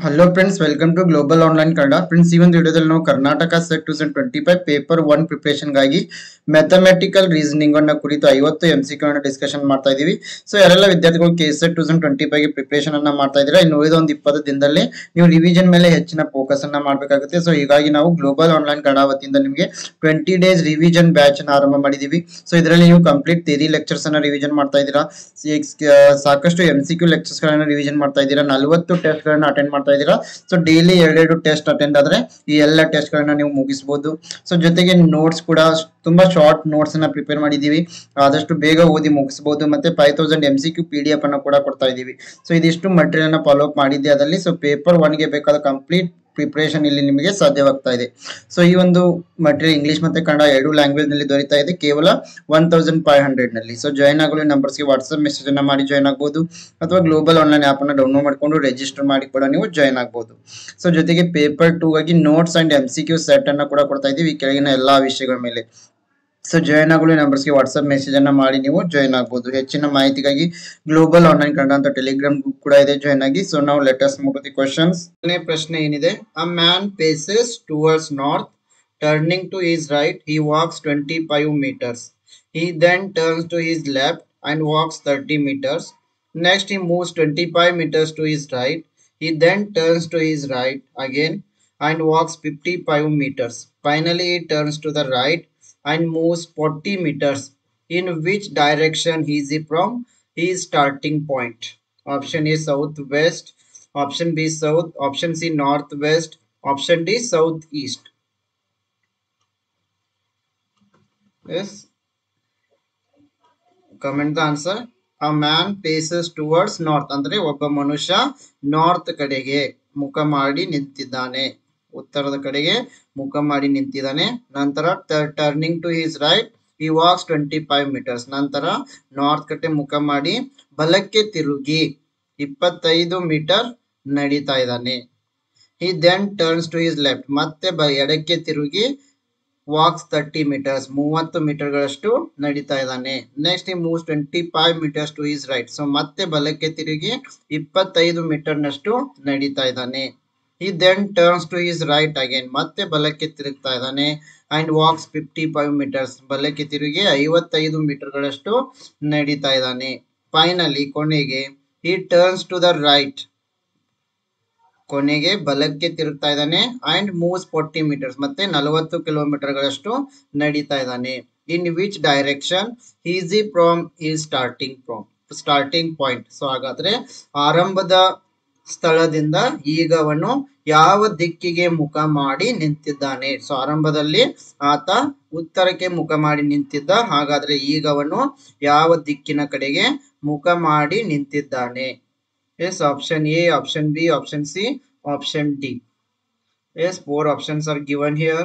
Hello friends, welcome to global online Kannada. Friends, ಈ ಒಂದು ವಿಡಿಯೋದಲ್ಲಿ ನಾವು ಕರ್ನಾಟಕ ಸೆಟ್ 2025 ಪೇಪರ್ 1 ಪ್ರಿಪರೇಷನ್ಗಾಗಿ ಮ್ಯಾಥಮೆಟಿಕಲ್ ರೀಸನಿಂಗ್ ಅನ್ನ ಕುರಿತು 50 MCQ ಅನ್ನು ಡಿಸ್ಕಷನ್ ಮಾಡ್ತಾ ಇದೀವಿ. ಸೊ ಯಾರೆಲ್ಲ ವಿದ್ಯಾರ್ಥಿಗಳು ಕೆಸೆಟ್ 2025 ಗೆ ಪ್ರಿಪರೇಷನ್ ಅನ್ನ ಮಾಡ್ತಾ ಇದ್ದೀರಾ, ಇನ್ನು ಉಳಿದ ಒಂದು 20 ದಿನದಲ್ಲಿ ನೀವು ರಿವಿಷನ್ ಮೇಲೆ ಹೆಚ್ಚಿನ ಫೋಕಸ್ ಅನ್ನ ಮಾಡಬೇಕಾಗುತ್ತೆ. ಸೊ ಹೀಗಾಗಿ ನಾವು ಗ್ಲೋಬಲ್ ಆನ್ಲೈನ್ ಕನ್ನಡ ವತಿಯಿಂದ ನಿಮಗೆ 20 ಡೇಸ್ ರಿವಿಷನ್ ಬ್ಯಾಚ್ ಅನ್ನ ಆರಂಭ ಮಾಡಿದೀವಿ. ಸೊ ಇದರಲ್ಲಿ ನೀವು ಕಂಪ್ಲೀಟ್ ಥಿಯರಿ ಲೆಕ್ಚರ್ಸ್ ಅನ್ನ ರಿವಿಷನ್ ಮಾಡ್ತಾ ಇದ್ದೀರಾ, ಸಾಕಷ್ಟು MCQ ಲೆಕ್ಚರ್ಸ್ ಗಳನ್ನ ರಿವಿಷನ್ ಮಾಡ್ತಾ ಇದ್ದೀರಾ, 40 ಟೆಸ್ಟ್ ಗಳನ್ನ ಅಟೆಂಡ್ ಮಾಡ್ತಾ ಇದ್ದೀರಾ. ಸೊ ಡೈಲಿ ಎರಡೆರಡು ಟೆಸ್ಟ್ ಅಟೆಂಡ್ ಆದ್ರೆ ಈ ಎಲ್ಲ ಟೆಸ್ಟ್ ಗಳನ್ನ ನೀವು ಮುಗಿಸಬಹುದು. ಸೊ ಜೊತೆಗೆ ನೋಟ್ಸ್ ಕೂಡ ತುಂಬಾ ಶಾರ್ಟ್ ನೋಟ್ಸ್ ಅನ್ನ ಪ್ರಿಪೇರ್ ಮಾಡಿದೀವಿ, ಆದಷ್ಟು ಬೇಗ ಓದಿ ಮುಗಿಸಬಹುದು. ಮತ್ತೆ 5000 MCQ PDF ಅನ್ನ ಕೂಡ ಕೊಡ್ತಾ ಇದೀವಿ. ಸೊ ಇದಿಷ್ಟು ಮಟೀರಿಯಲ್ ಅನ್ನ ಫಾಲೋ ಅಪ್ ಮಾಡಿದ್ದೆ ಅದರಲ್ಲಿ. ಸೊ ಪೇಪರ್ 1 ಗೆ ಬೇಕಾದ ಕಂಪ್ಲೀಟ್ ಪ್ರಿಪರೇಷನ್ ಇಲ್ಲಿ ನಿಮಗೆ ಸಾಧ್ಯವಾಗ್ತಾ ಇದೆ. ಸೊ ಈ ಒಂದು ಮಟೀರಿಯಲ್ ಇಂಗ್ಲಿಷ್ ಮತ್ತೆ ಕನ್ನಡ ಎರಡು ಲ್ಯಾಂಗ್ವೇಜ್ ನಲ್ಲಿ ದೊರೀತಾ ಇದೆ, ಕೇವಲ 1500 ನಲ್ಲಿ. ಸೊ ಜಾಯ್ನ್ ಆಗಲು ನಂಬರ್ಸ್ಗೆ ವಾಟ್ಸ್ಆಪ್ ಮೆಸೇಜ್ ಅನ್ನ ಮಾಡಿ ಜಾಯ್ನ್ ಆಗಬಹುದು, ಅಥವಾ ಗ್ಲೋಬಲ್ ಆನ್ಲೈನ್ ಆಪ್ ಅನ್ನ ಡೌನ್ಲೋಡ್ ಮಾಡಿಕೊಂಡು ರಿಜಿಸ್ಟರ್ ಮಾಡಿ ಕೂಡ ನೀವು ಜಾಯ್ನ್ ಆಗಬಹುದು. ಸೊ ಜೊತೆಗೆ ಪೇಪರ್ 2 ಗಾಗಿ ನೋಟ್ಸ್ ಅಂಡ್ MCQ ಸೆಟ್ ಅನ್ನ ಕೂಡ ಕೊಡ್ತಾ ಇದೀವಿ ಈ ಕೆಳಗಿನ ಎಲ್ಲಾ ವಿಷಯಗಳ ಮೇಲೆ. ಸೊ ಜಾಯ್ನ್ ಆಗಲು ನಂಬರ್ಸ್ಗೆ ವಾಟ್ಸ್ಆಪ್ ಮೆಸೇಜ್ ಅನ್ನ ಮಾಡಿ ನೀವು ಜಾಯ್ನ್ ಆಗಬಹುದು. ಹೆಚ್ಚಿನ ಮಾಹಿತಿಗಾಗಿ ಗ್ಲೋಬಲ್ ಆನ್ಲೈನ್ ಕನ್ನಡ ಅಂತ ಟೆಲಿಗ್ರಾಮ್ ಗ್ರೂಪ್ ಕೂಡ ಇದೆ, ಜಾಯ್ನ್ ಆಗಿ. ಸೊ ನಾವು let us move to the questions. ಪ್ರಶ್ನೆ ಏನಿದೆ, a man faces towards north, turning to his right he walks 25 meters. He then turns to his left and walks 30 meters. Next he moves 25 meters to his right. He then turns to his right again and walks 55 meters. Finally he turns to the right and moves 40 meters. In which direction is he from his starting point? Option A southwest, option B south, option C northwest, option D southeast. Yes, comment the answer. A man faces towards north ಅಂದ್ರೆ ಒಬ್ಬ ಮನುಷ್ಯ north ಕಡೆಗೆ ಮುಖ ಮಾಡಿ ನಿಂತಿದ್ದಾನೆ, ಉತ್ತರದ ಕಡೆಗೆ ಮುಖ ಮಾಡಿ ನಿಂತಿದ್ದಾನೆ. ನಂತರ turning to his right he walks 25 meters. ನಂತರ ನಾರ್ತ್ ಕಡೆ ಮುಖ ಮಾಡಿ ಬಲಕ್ಕೆ ತಿರುಗಿ 25 ಮೀಟರ್ ನಡೀತಾ ಇದ್ದಾನೆ. he then turns to his left, ಮತ್ತೆ ಎಡಕ್ಕೆ ತಿರುಗಿ walks 30 meters, 30 ಮೀಟರ್ಗಳಷ್ಟು ನಡೀತಾ ಇದ್ದಾನೆ. Next he moves 25 meters to his right. So ಮತ್ತೆ ಬಲಕ್ಕೆ ತಿರುಗಿ 25 ಮೀಟರ್ನಷ್ಟು ನಡೀತಾ ಇದ್ದಾನೆ. he then turns to his right again, ಮತ್ತೆ ಬಲಕ್ಕೆ ತಿರುಗ್ತಾ ಇದ್ದಾನೆ and walks 55 meters, ಬಲಕ್ಕೆ ತಿರುಗಿ 55 ಮೀಟರ್ಗಳಷ್ಟು ನಡೀತಾ ಇದ್ದಾನೆ. ಫೈನಲಿ ಕೊನೆಗೆ he turns to the right, ಕೊನೆಗೆ ಬಲಕ್ಕೆ ತಿರುಗ್ತಾ ಇದ್ದಾನೆ ಅಂಡ್ ಮೂವ್ಸ್ 40 ಮೀಟರ್ಸ್, ಮತ್ತೆ 40 ಕಿಲೋಮೀಟರ್ಗಳಷ್ಟು ನಡೀತಾ ಇದ್ದಾನೆ. ಇನ್ ವಿಚ್ ಡೈರೆಕ್ಷನ್ ಈಸ್ ಈ from is starting point. So ಹಾಗಾದ್ರೆ ಆರಂಭದ ಸ್ಥಳದಿಂದ ಈಗ ಅವನು ಯಾವ ದಿಕ್ಕಿಗೆ ಮುಖ ಮಾಡಿ ನಿಂತಿದ್ದಾನೆ. ಸೊ ಆರಂಭದಲ್ಲಿ ಆತ ಉತ್ತರಕ್ಕೆ ಮುಖ ಮಾಡಿ ನಿಂತಿದ್ದ, ಹಾಗಾದ್ರೆ ಈಗ ಅವನು ಯಾವ ದಿಕ್ಕಿನ ಕಡೆಗೆ ಮುಖ ಮಾಡಿ ನಿಂತಿದ್ದಾನೆ. Yes, option A, option B, option C, option D. Yes, 4 options are given here.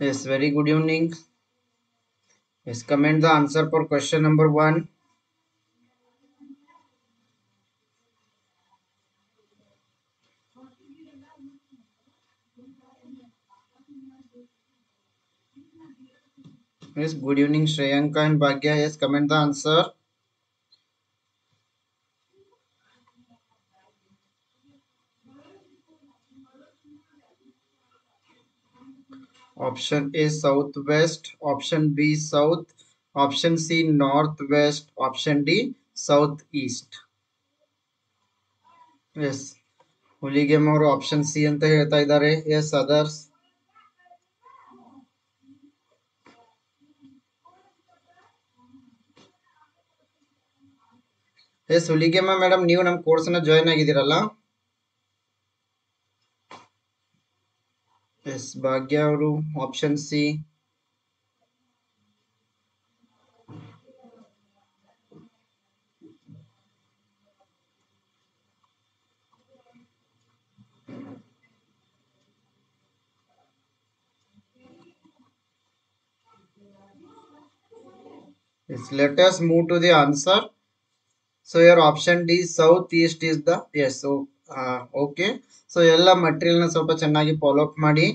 Yes, very good evening. Yes, comment the answer for question number 1. Yes, good evening Shreyanka and Bhagya. Yes, comment the answer. Option A southwest, option B south, option C northwest, option D southeast. Yes, Huligemma ಅವರು option C ಅಂತ ಹೇಳ್ತಾ ಇದ್ದಾರೆ. Yes, others? Yes, Huligemma madam, ನೀವು ನಮ್ಮ course ನ join ಆಗಿದ್ದೀರಲ್ಲ? Yes, Bhagya ಅವರು option C. Yes, let us move to the answer. So your option D southeast is the yes. So okay. So ಎಲ್ಲ ಮಟೀರಿಯಲ್ ನ ಸ್ವಲ್ಪ ಚೆನ್ನಾಗಿ ಫಾಲೋ ಅಪ್ ಮಾಡಿ.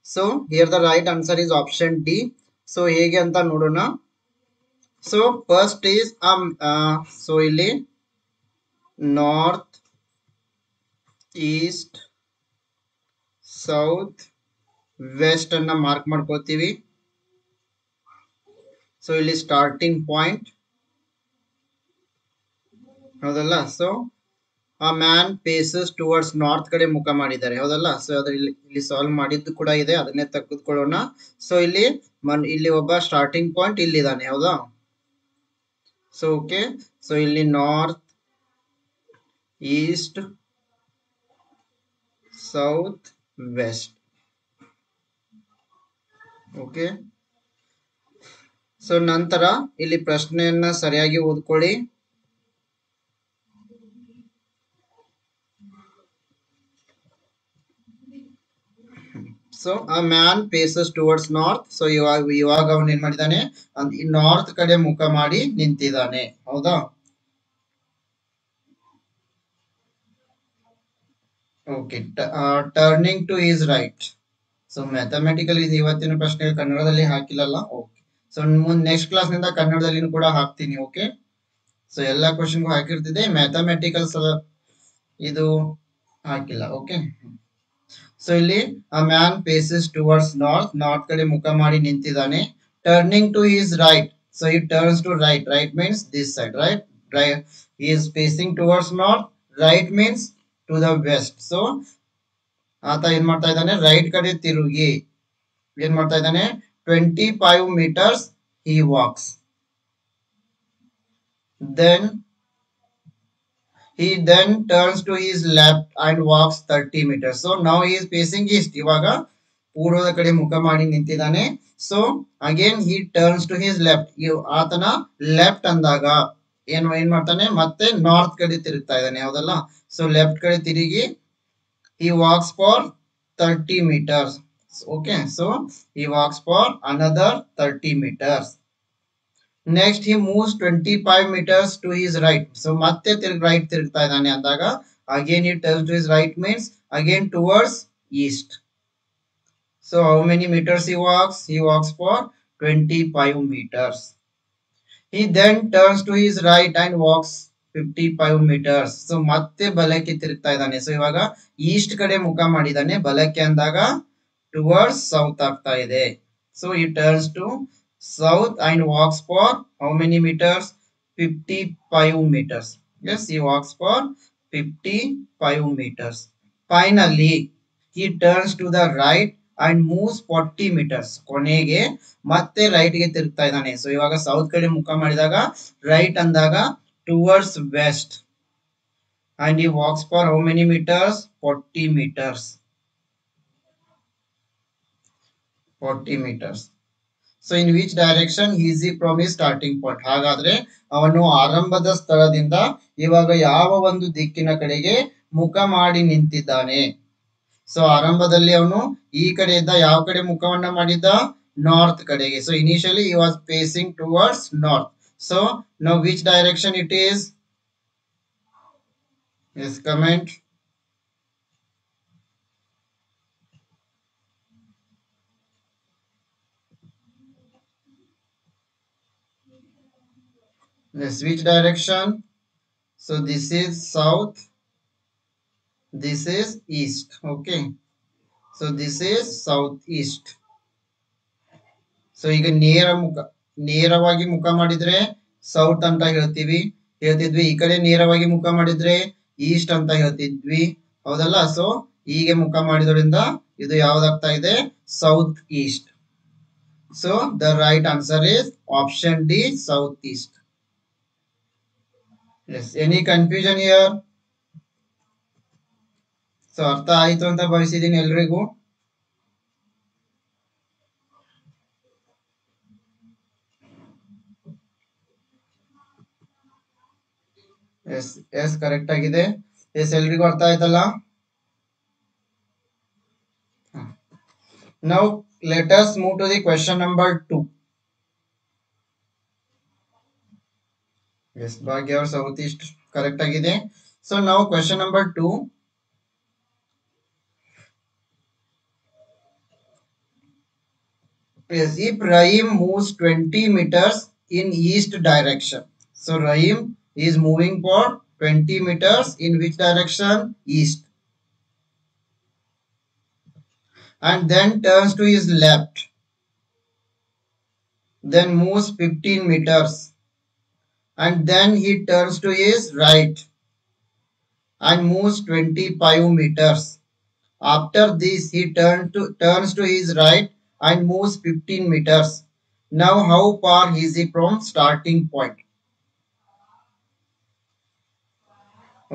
So here the right answer is option D. So ಹೇಗೆ ಅಂತ ನೋಡೋಣ. So first is so ಇಲ್ಲಿ north east south West ಅನ್ನ ಮಾರ್ಕ್ ಮಾಡ್ಕೋತೀವಿ. ಸೊ ಇಲ್ಲಿ ಸ್ಟಾರ್ಟಿಂಗ್ ಪಾಯಿಂಟ್ ಹೌದಲ್ಲ. ಸೊ ಆ ಮ್ಯಾನ್ ಫೇಸಸ್ ಟುವರ್ಡ್ಸ್ ನಾರ್ತ್ ಕಡೆ ಮುಖ ಮಾಡಿದ್ದಾರೆ ಹೌದಲ್ಲ. ಸೊ ಅದ್ರ ಇಲ್ಲಿ ಸಾಲ್ವ್ ಮಾಡಿದ್ದು ಕೂಡ ಇದೆ, ಅದನ್ನೇ ತೆಗೆದುಕೊಳ್ಳೋಣ. ಸೊ ಇಲ್ಲಿ ಒಬ್ಬ ಸ್ಟಾರ್ಟಿಂಗ್ ಪಾಯಿಂಟ್ ಇಲ್ಲಿದ್ದಾನೆ ಹೌದಾ. ಸೊ ಓಕೆ, ಸೊ ಇಲ್ಲಿ north east south west. Okay, so ನಂತರ ಇಲ್ಲಿ ಪ್ರಶ್ನೆಯನ್ನ ಸರಿಯಾಗಿ ಓದ್ಕೊಳ್ಳಿ. ಸೊ ಆ man faces towards north. So ಇವಾಗ ಅವನು ಏನ್ ಮಾಡಿದಾನೆ, ನಾರ್ತ್ ಕಡೆ ಮುಖ ಮಾಡಿ ನಿಂತಿದ್ದಾನೆ ಹೌದಾ. Okay, turning to is right. So mathematical ಇದು ಇವತ್ತಿನ ಪ್ರಶ್ನೆ ಕನ್ನಡದಲ್ಲಿ ಹಾಕಿಲ್ಲಲ್ಲ. ಓಕೆ, ಸೊ ನೆಕ್ಸ್ಟ್ ಕ್ಲಾಸ್ ನಿಂದ ಕನ್ನಡದಲ್ಲಿ ಕೂಡ ಹಾಕ್ತೀನಿ. ಓಕೆ, ಸೊ ಎಲ್ಲಾ ಕ್ವಶನ್ಗೂ ಹಾಕಿರ್ತಿದೆ, ಮ್ಯಾಥಮೆಟಿಕಲ್ಸ್ ಇದು ಹಾಕಿಲ್ಲ. ಓಕೆ, ಸೊ ಇಲ್ಲಿ a man faces towards north, north ಕಡೆ ಮುಖ ಮಾಡಿ ನಿಂತಿದ್ದಾನೆ. Turning to is right. So ಈ turns to right. Right means this side. Right, he is facing towards north. Right means to the west. So ಆತ ಏನ್ ಮಾಡ್ತಾ ಇದ್ದಾನೆ, ರೈಟ್ ಕಡೆ ತಿರುಗಿ ಏನ್ ಮಾಡ್ತಾ ಇದ್ದಾನೆ, 25 meters he walks. Then he then turns to his left and walks 30 meters. So now he is facing east. ಇವಾಗ ಪೂರ್ವದ ಕಡೆ ಮುಖ ಮಾಡಿ ನಿಂತಿದ್ದಾನೆ. So again he turns to his left. ಆತನ ಲೆಫ್ಟ್ ಅಂದಾಗ ಏನ್ ಮಾಡ್ತಾನೆ, ಮತ್ತೆ ನಾರ್ತ್ ಕಡೆ ತಿರುಗ್ತಾ ಇದ್ದಾನೆ ಹೌದಲ್ಲ. ಸೊ ಲೆಫ್ಟ್ ಕಡೆ ತಿರುಗಿ he walks for 30 meters. Okay, so he walks for another 30 meters. Next he moves 25 meters to his right. So ಮತ್ತೆ right ತಿರುಗ್ತಾ ಇದ್ದಾನೆ ಅಂದಾಗ again he turns to his right means again towards east. So how many meters he walks? He walks for 25 meters. He then turns to his right and walks 55 meters. So ಮತ್ತೆ ಬಲಕ್ಕೆ ತಿರುಗ್ತಾ ಇದ್ದಾನೆ. So ಇವಾಗ East ಕಡೆ ಮುಖ ಮಾಡಿದ್ದಾನೆ, ಬಲಕ್ಕೆ ಅಂದಾಗ ಟುವರ್ಡ್ಸ್ ಸೌತ್ ಆಗ್ತಾ ಇದೆ. So he turns to south and walks for how many meters? 55 meters. Yes, he walks for 55 meters. Finally he turns to the right and moves 40 meters. ಕೊನೆಗೆ ಮತ್ತೆ ರೈಟ್ ಗೆ ತಿರುಗ್ತಾ ಇದ್ದಾನೆ. ಸೊ ಇವಾಗ ಸೌತ್ ಕಡೆ ಮುಖ ಮಾಡಿದಾಗ ರೈಟ್ ಅಂದಾಗ towards west. and he walks for how many meters? 40 meters. 40 meters. So in which direction is he from he starting point? ಹಾಗಾದ್ರೆ ಅವನು ಆರಂಭದ ಸ್ಥಳದಿಂದ ಇವಾಗ ಯಾವ ಒಂದು ದಿಕ್ಕಿನ ಕಡೆಗೆ ಮುಖ ಮಾಡಿ ನಿಂತಿದ್ದಾನೆ? ಸೊ ಆರಂಭದಲ್ಲಿ ಅವನು ಈ ಕಡೆಯಿಂದ ಯಾವ ಕಡೆ ಮುಖವನ್ನ ಮಾಡಿದ್ದ? ನಾರ್ತ್ ಕಡೆಗೆ. So initially he was facing towards north. So now which direction it is? Yes, comment. Yes, which direction? So this is south, this is east. Okay, so this is southeast. So ಈಗ ನೇರವಾಗಿ ಮುಖ ಮಾಡಿದ್ರೆ south ಅಂತ ಹೇಳ್ತಿದ್ವಿ. ಈ ಕಡೆ ನೇರವಾಗಿ ಮುಖ ಮಾಡಿದ್ರೆ ಈಸ್ಟ್ ಅಂತ ಹೇಳ್ತಿದ್ವಿ ಹೌದಲ್ಲ. ಸೊ ಹೀಗೆ ಮುಖ ಮಾಡಿದ್ರಿಂದ ಇದು ಯಾವ್ದಾಗ್ತಾ ಇದೆ? South east. So the right answer is option D, south east. Yes, any confusion here? So ಅರ್ಥ ಆಯ್ತು ಅಂತ ಭಾವಿಸಿದೀನಿ ಎಲ್ರಿಗೂ. ಎಸ್ ಎಸ್, ಕರೆಕ್ಟ್ ಆಗಿದೆ. ಎಸ್, ಎಲ್ರಿಗೂ ಅರ್ಥ ಆಯ್ತಲ್ಲ. Now let us move to the question number 2. Yes, ಭಾಗ್ಯ ಅವ್ರ ಸೌತ್ ಈಸ್ಟ್ ಕರೆಕ್ಟ್ ಆಗಿದೆ. ಸೊ ನಾವು question number 2. Yes, if Rahim moves 20 meters in east direction. So Rahim is moving for 20 meters in which direction? East. And then turns to his left. Then moves 15 meters. And then he turns to his right and moves 25 meters. After this, he turns to his right and moves 15 meters. Now, how far is he from starting point?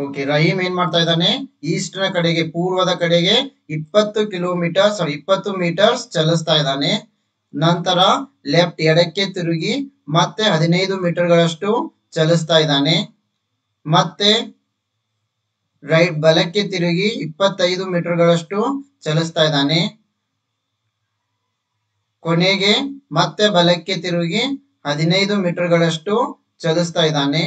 Okay Rahim ಏನ್ ಮಾಡ್ತಾ ಇದ್ದಾನೆ East ನ ಕಡೆಗೆ ಪೂರ್ವದ ಕಡೆಗೆ 20 metres ಚಲಿಸ್ತಾ ಇದ್ದಾನೆ. ನಂತರ left ಎಡಕ್ಕೆ ತಿರುಗಿ ಮತ್ತೆ 15 ಮೀಟರ್ಗಳಷ್ಟು ಚಲಿಸ್ತಾ ಇದ್ದಾನೆ. ಮತ್ತೆ ರೈಟ್ ಬಲಕ್ಕೆ ತಿರುಗಿ 25 ಮೀಟರ್ಗಳಷ್ಟು ಚಲಿಸ್ತಾ ಇದ್ದಾನೆ. ಕೊನೆಗೆ ಮತ್ತೆ ಬಲಕ್ಕೆ ತಿರುಗಿ 15 ಮೀಟರ್ಗಳಷ್ಟು ಚಲಿಸ್ತಾ ಇದ್ದಾನೆ.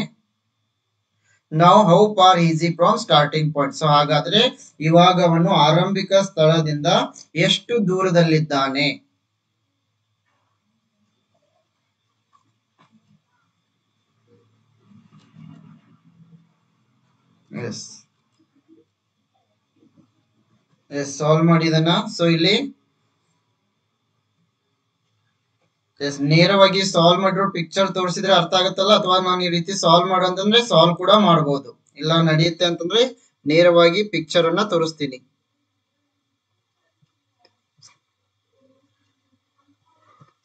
Now how far is he from starting point? So ಹಾಗಾದ್ರೆ ಇವಾಗ ಅವನು ಆರಂಭಿಕ ಸ್ಥಳದಿಂದ ಎಷ್ಟು ದೂರದಲ್ಲಿದ್ದಾನೆ? ಎಸ್ ಸಾಲ್ವ್ ಮಾಡಿದನ. ಸೊ ಇಲ್ಲಿ ನೇರವಾಗಿ ಸಾಲ್ವ್ ಮಾಡಿರೋ ಪಿಕ್ಚರ್ ತೋರಿಸಿದ್ರೆ ಅರ್ಥ ಆಗುತ್ತಲ್ಲ, ಅಥವಾ ನಾನು ಈ ರೀತಿ ಸಾಲ್ವ್ ಮಾಡು ಅಂತಂದ್ರೆ ಸಾಲ್ವ್ ಕೂಡ ಮಾಡಬಹುದು. ಇಲ್ಲ ನಡೆಯುತ್ತೆ ಅಂತಂದ್ರೆ ನೇರವಾಗಿ ಪಿಕ್ಚರ್ ಅನ್ನ ತೋರಿಸ್ತೀನಿ.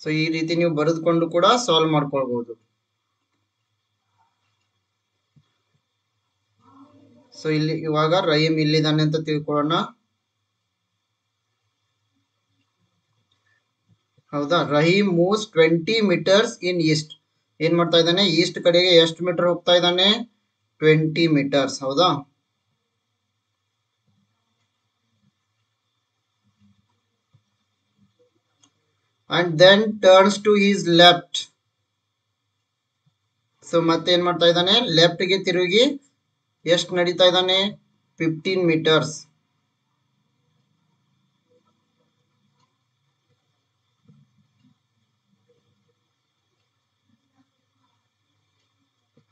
ಸೊ ಈ ರೀತಿ ನೀವು ಬರೆದುಕೊಂಡು ಕೂಡ ಸಾಲ್ವ್ ಮಾಡ್ಕೊಳ್ಬಹುದು. ಸೊ ಇಲ್ಲಿ ಇವಾಗ ರಹೀಮ್ ಇಲ್ಲಿದ್ದಾನೆ ಅಂತ ತಿಳ್ಕೊಳ್ಳೋಣ. ಹೌದಾ, Rahim moves 20 meters in east. ಏನ್ ಮಾಡ್ತಾ ಇದ್ದಾನೆ, ಈಸ್ಟ್ ಕಡೆಗೆ ಎಷ್ಟು ಮೀಟರ್ ಹೋಗ್ತಾ ಇದ್ದಾನೆ? 20 ಮೀಟರ್ಸ್. ಹೌದಾ, and then turns to his left. So ಮತ್ತೆ ಏನ್ ಮಾಡ್ತಾ ಇದ್ದಾನೆ, ಲೆಫ್ಟ್ ಗೆ ತಿರುಗಿ ಎಷ್ಟು ನಡೀತಾ ಇದ್ದಾನೆ? 15 metres.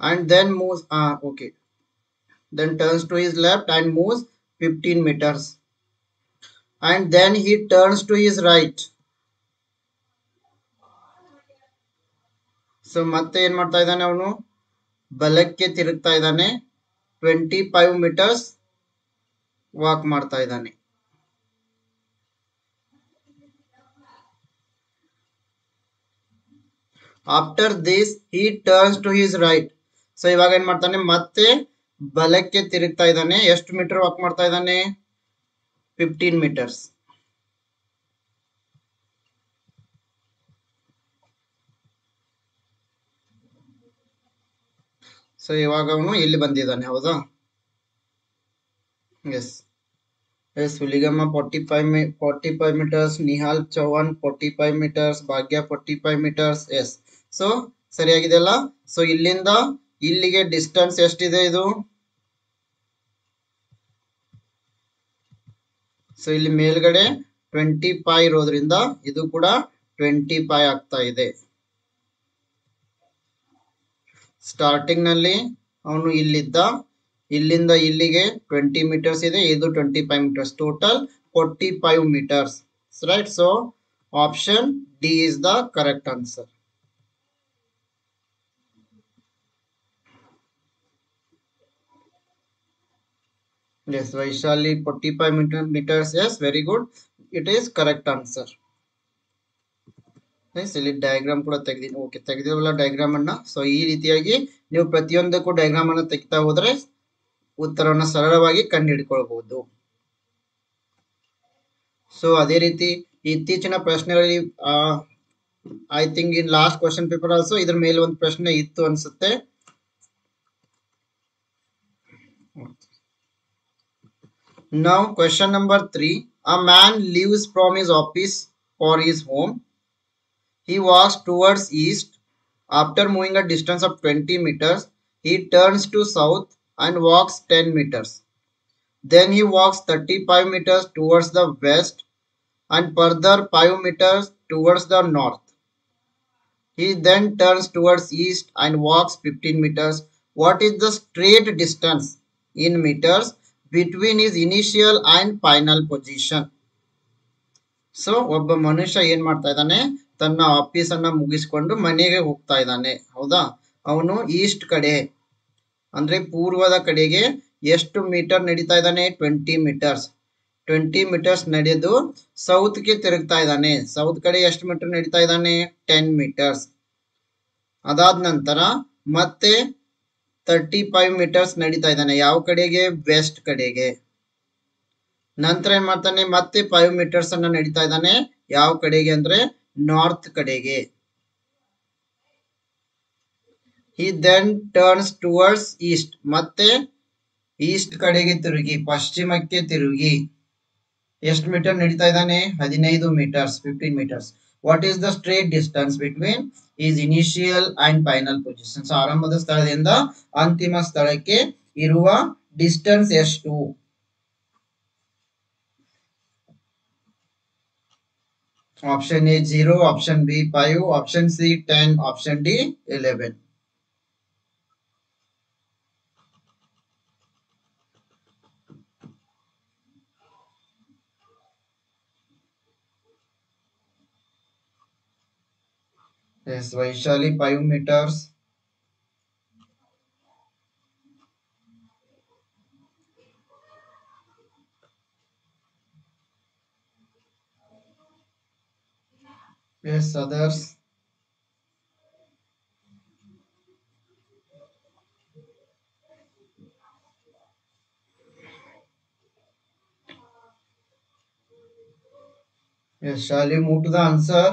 And then moves okay, then turns to his left and moves 15 meters, and then he turns to his right. So ಮತ್ತೆ ಏನ್ ಮಾಡ್ತಾ ಇದ್ದಾನೆ, ಅವನು ಬಲಕ್ಕೆ ತಿರುಗ್ತಾ ಇದ್ದಾನೆ. 25 meters ವಾಕ್ ಮಾಡ್ತಾ ಇದ್ದಾನೆ. After this he turns to his right. So ಇವಾಗ ಏನ್ ಮಾಡ್ತಾನೆ, ಮತ್ತೆ ಬಲಕ್ಕೆ ತಿರುಗ್ತಾ ಇದ್ದಾನೆ. ಎಷ್ಟು ಮೀಟರ್ ವಾಕ್ ಮಾಡ್ತಾ ಇದ್ದಾನೆ? 15 ಮೀಟರ್ಸ್. ಸೊ ಇವಾಗ ಅವನು ಇಲ್ಲಿ ಬಂದಿದ್ದಾನೆ. ಹೌದಾ, yes Huligamma 45 meters, Nihal Chauhan 45 meters, Bhagya 45 meters. Yes, so ಸರಿಯಾಗಿದೆಯಲ್ಲ. ಸೊ ಇಲ್ಲಿಂದ ಇಲ್ಲಿಗೆ ಡಿಸ್ಟೆನ್ಸ್ ಎಷ್ಟಿದೆ ಇದು? ಸೊ ಇಲ್ಲಿ ಮೇಲ್ಗಡೆ 25 ಇರೋದ್ರಿಂದ ಇದು ಕೂಡ 25 ಆಗ್ತಾ ಇದೆ. ಸ್ಟಾರ್ಟಿಂಗ್ ನಲ್ಲಿ ಅವನು ಇಲ್ಲಿದ್ದ, ಇಲ್ಲಿಂದ ಇಲ್ಲಿಗೆ 20 ಮೀಟರ್ಸ್ ಇದೆ, ಇದು 25 meters, total 45 meters. Right, so option D is the correct answer. Yes, Vaishali 45 meters. Yes, very good. It is correct answer. Yes, ಇಲ್ಲಿ ಡಯಾಗ್ರಾಮ್ ಕೂಡ ತೆಗೆದಿನಿ. ಓಕೆ, ತೆಗೆದಿರಲ್ಲ ಡಯಾಗ್ರಾಮ್ ಅನ್ನ. ಸೊ ಈ ರೀತಿಯಾಗಿ ನೀವು ಪ್ರತಿಯೊಂದಕ್ಕೂ ಡಯಾಗ್ರಾಮ್ ಅನ್ನ ತೆಗಿತಾ ಹೋದ್ರೆ ಉತ್ತರವನ್ನು ಸರಳವಾಗಿ ಕಂಡುಹಿಡ್ಕೊಳ್ಬಹುದು. ಸೊ ಅದೇ ರೀತಿ ಇತ್ತೀಚಿನ ಪ್ರಶ್ನೆಗಳಲ್ಲಿ I think in last question paper also ಇದ್ರ ಮೇಲೆ ಒಂದು ಪ್ರಶ್ನೆ ಇತ್ತು ಅನ್ಸುತ್ತೆ. Now question number 3. A man leaves from his office for his home. He walks towards east. After moving a distance of 20 meters, he turns to south and walks 10 meters. Then he walks 35 meters towards the west and further 5 meters towards the north. He then turns towards east and walks 15 meters. What is the straight distance in meters between his initial and final position? So ಒಬ್ಬ ಮನುಷ್ಯ ಏನ್ ಮಾಡ್ತಾ ಇದ್ದಾನೆ, ತನ್ನ office ಅನ್ನ ಮುಗಿಸ್ಕೊಂಡು ಮನೆಗೆ ಹೋಗ್ತಾ ಇದ್ದಾನೆ, ಹೌದಾ. ಅವನು ಈಸ್ಟ್ ಕಡೆ ಅಂದ್ರೆ ಪೂರ್ವದ ಕಡೆಗೆ ಎಷ್ಟು ಮೀಟರ್ ನಡೀತಾ ಇದ್ದಾನೆ, 20 ಮೀಟರ್ಸ್. 20 ಮೀಟರ್ಸ್ ನಡೆದು ಸೌತ್ ಗೆ ತಿರುಗ್ತಾ ಇದ್ದಾನೆ. ಸೌತ್ ಕಡೆ ಎಷ್ಟು ಮೀಟರ್ ನಡೀತಾ ಇದ್ದಾನೆ, 10 ಮೀಟರ್ಸ್. ಅದಾದ ನಂತರ ಮತ್ತೆ 35 ಮೀಟರ್ಸ್ ನಡೀತಾ ಇದ್ದಾನೆ. ಯಾವ ಕಡೆಗೆ, ವೆಸ್ಟ್ ಕಡೆಗೆ. ನಂತರ ಏನ್ ಮಾಡ್ತಾನೆ, ಮತ್ತೆ 5 ಮೀಟರ್ಸ್ ಅನ್ನ ನಡೀತಾ ಇದ್ದಾನೆ. ಯಾವ ಕಡೆಗೆ ಅಂದ್ರೆ ನಾರ್ತ್ ಕಡೆಗೆ. He then turns towards east, ಮತ್ತೆ ಈಸ್ಟ್ ಕಡೆಗೆ ತಿರುಗಿ, ಪಶ್ಚಿಮಕ್ಕೆ ತಿರುಗಿ ಎಷ್ಟು ಮೀಟರ್ ನಡೀತಾ ಇದ್ದಾನೆ, 15 meters, 15 meters. What is the straight distance between is initial and final positions. ಆರಂಭದ ಸ್ಥಳದಿಂದ ಅಂತಿಮ ಸ್ಥಳಕ್ಕೆ ಇರುವ ಡಿಸ್ಟೆನ್ಸ್ ಎಷ್ಟು? Option A 0, option B 5, option C 10, option D 11. Yes, Vaishali 5 meters. Yes, others. Yes, shall we move to the answer?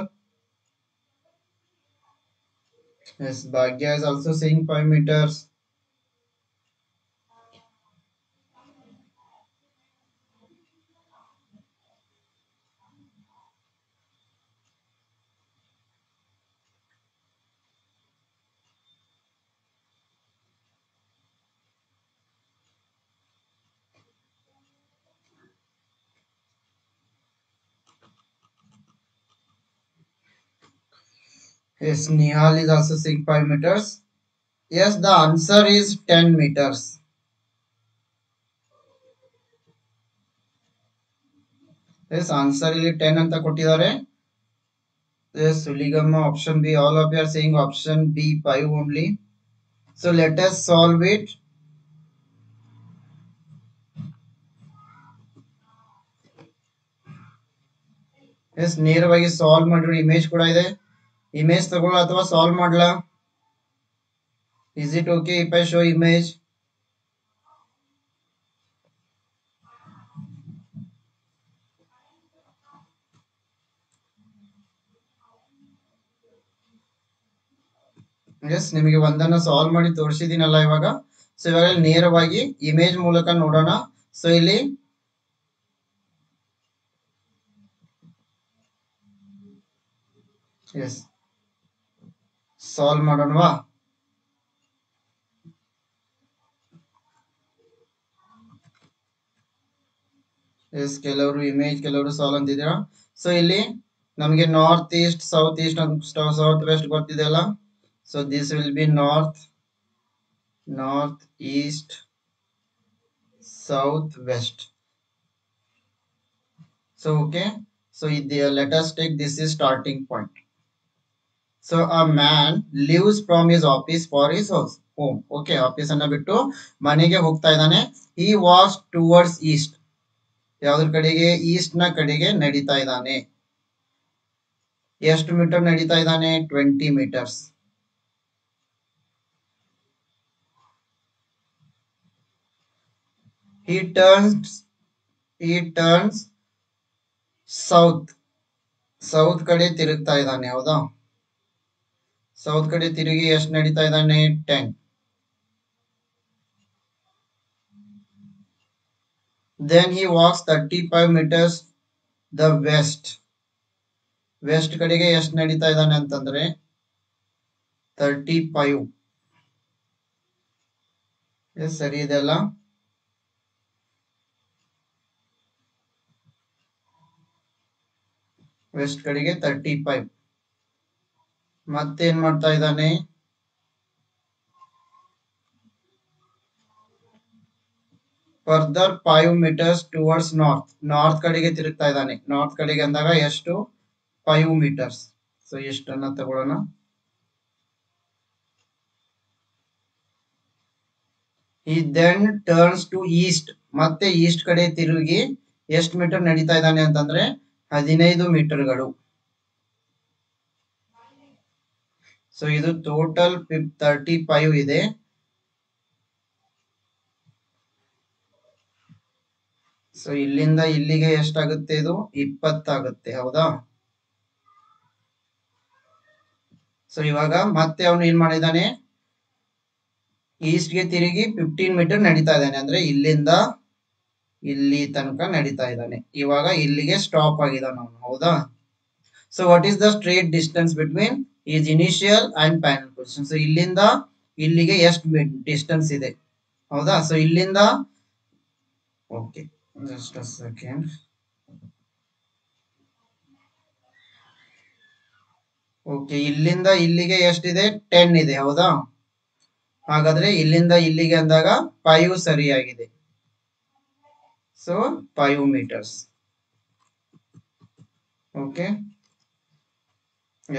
Yes, Bhagya is also saying 5 meters. Yes, Nihal is also saying 5 meters. Yes, the answer is 10 meters. Yes, answer ಇಲ್ಲಿ 10 ಅಂತ ಕೊಟ್ಟಿದ್ದಾರೆ. Yes, Suligama option B. All of you are saying option B 5 only. So let us solve it. Yes, ನೇರವಾಗಿ solve ಮಾಡಿರೋ image ಕೂಡ ಇದೆ. Image ತಗೊಳ್ಳ ಅಥವಾ solve ಮಾಡ್ಲಾ? Is it okay if I show image? Yes, ನಿಮಗೆ ಒಂದನ್ನ ಸಾಲ್ವ್ ಮಾಡಿ ತೋರಿಸಿದೀನಲ್ಲ ಇವಾಗ. ಸೊ ಇವಾಗ ನೇರವಾಗಿ ಇಮೇಜ್ ಮೂಲಕ ನೋಡೋಣ. ಸೊ ಇಲ್ಲಿ ಎಸ್ ಸಾಲ್ವ್ ಮಾಡೋಣವಾ? ಎಸ್, ಕೆಲವರು ಇಮೇಜ್, ಕೆಲವರು ಸಾಲ್ವ್ ಅಂತಿದ್ದೀರಾ. ಸೊ ಇಲ್ಲಿ ನಮಗೆ north east, south east, south west ಗೊತ್ತಿದೆಯಲ್ಲ. So this will be north, north east, south west. So okay, so let us take this is starting point. So a man leaves from his office for his home. Okay, office ಅನ್ನ ಬಿಟ್ಟು ಮನೆಗೆ ಹೋಗ್ತಾ ಇದ್ದಾನೆ. He walks towards east. ಯಾವ್ದ್ರ ಕಡೆಗೆ, East ನ ಕಡೆಗೆ ನಡೀತಾ ಇದ್ದಾನೆ. ಎಷ್ಟು ಮೀಟರ್ ನಡೀತಾ ಇದ್ದಾನೆ, 20 meters. He turns south. South ಕಡೆ ತಿರುಗ್ತಾ ಇದ್ದಾನೆ, ಹೌದಾ. ಸೌತ್ ಕಡೆ ತಿರುಗಿ ಎಷ್ಟು ನಡೀತಾ ಇದ್ದಾನೆ, 10. Then he walks 35 meters the west. West ಕಡೆಗೆ ಎಷ್ಟು ನಡೀತಾ ಇದ್ದಾನೆ ಅಂತಂದ್ರೆ 35. ಎಸ್, ಸರಿ ಇದೆ ಅಲ್ಲ. ವೆಸ್ಟ್ ಕಡೆಗೆ 35. ಮತ್ತೇನ್ ಮಾಡ್ತಾ ಇದ್ದಾನೆ, further 5 meters towards north, north ಕಡೆಗೆ ತಿರುಗ್ತಾ ಇದ್ದಾನೆ. ನಾರ್ತ್ ಕಡೆಗೆ ಅಂದಾಗ ಎಷ್ಟು, 5 meters. ಸೊ ಎಷ್ಟನ್ನ ತಗೊಳ್ಳೋಣ, he then turns to east, ಮತ್ತೆ ಈಸ್ಟ್ ಕಡೆ ತಿರುಗಿ ಎಷ್ಟು ಮೀಟರ್ ನಡೀತಾ ಇದ್ದಾನೆ ಅಂತಂದ್ರೆ 15 ಮೀಟರ್ಗಳು. ಸೊ ಇದು ಟೋಟಲ್ 35 ಇದೆ. ಸೊ ಇಲ್ಲಿಂದ ಇಲ್ಲಿಗೆ ಎಷ್ಟಾಗುತ್ತೆ, ಇದು 20 ಆಗುತ್ತೆ, ಹೌದಾ. ಸೊ ಇವಾಗ ಮತ್ತೆ ಅವನು ಏನ್ ಮಾಡಿದಾನೆ, ಈಸ್ಟ್ ಗೆ ತಿರುಗಿ 15 ಮೀಟರ್ ನಡೀತಾ ಇದ್ದಾನೆ, ಅಂದ್ರೆ ಇಲ್ಲಿಂದ ಇಲ್ಲಿ ತನಕ ನಡೀತಾ ಇದ್ದಾನೆ. ಇವಾಗ ಇಲ್ಲಿಗೆ ಸ್ಟಾಪ್ ಆಗಿದ್ದಾನೆ ಅವನು, ಹೌದಾ. So what is the straight distance between is initial and final position. So ಇಲ್ಲಿಂದ ಇಲ್ಲಿಗೆ ಎಷ್ಟು ಡಿಸ್ಟೆನ್ಸ್ ಇದೆ, ಹೌದಾ. ಸೊ ಇಲ್ಲಿಂದ, okay just a second, okay ಇಲ್ಲಿಂದ ಇಲ್ಲಿಗೆ ಎಷ್ಟಿದೆ, 10 ಇದೆ, ಹೌದಾ. ಹಾಗಾದ್ರೆ ಇಲ್ಲಿಂದ ಇಲ್ಲಿಗೆ ಅಂದಾಗ 5 ಸರಿಯಾಗಿದೆ. So 5 meters. Okay,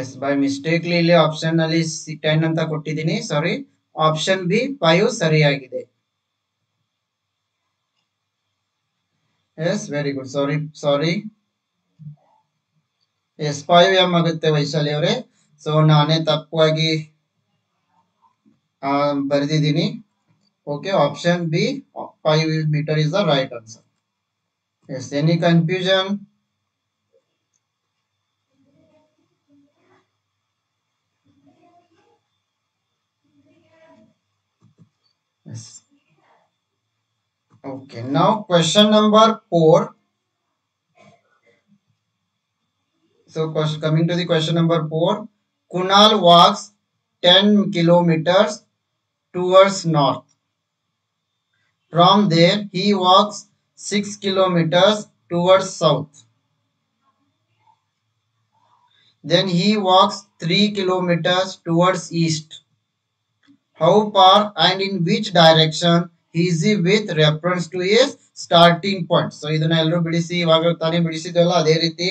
yes by mistakely ಇಲ್ಲಿ ಆಪ್ಷನ್ ಅಲ್ಲಿ 10 ಅಂತ ಕೊಟ್ಟಿದ್ದೀನಿ, ಸಾರಿ. ಆಪ್ಷನ್ ಬಿ 5 ಸರಿಯಾಗಿದೆ. Yes very good, sorry. Yes 5m ಆಗುತ್ತೆ ವೈಶಾಲಿ ಅವರೇ. ಸೊ ನಾನೇ ತಪ್ಪಾಗಿ ಬರೆದಿದ್ದೀನಿ. Okay, option B 5 meter is the right answer. Yes, any confusion? Yes. Okay, now question number 4. So coming to the question number 4, Kunal walks 10 kilometers towards north. From there, he walks 6 kilometers towards south. Then he walks 3 kilometers towards east. How far and in which direction is he with reference to his starting point? So ಇದನ್ನ ಎಲ್ಲರೂ ಬಿಡಿಸಿ, ಇವಾಗ ತಾನೇ ಬಿಡಿಸಿದ್ವಲ್ಲ ಅದೇ ರೀತಿ.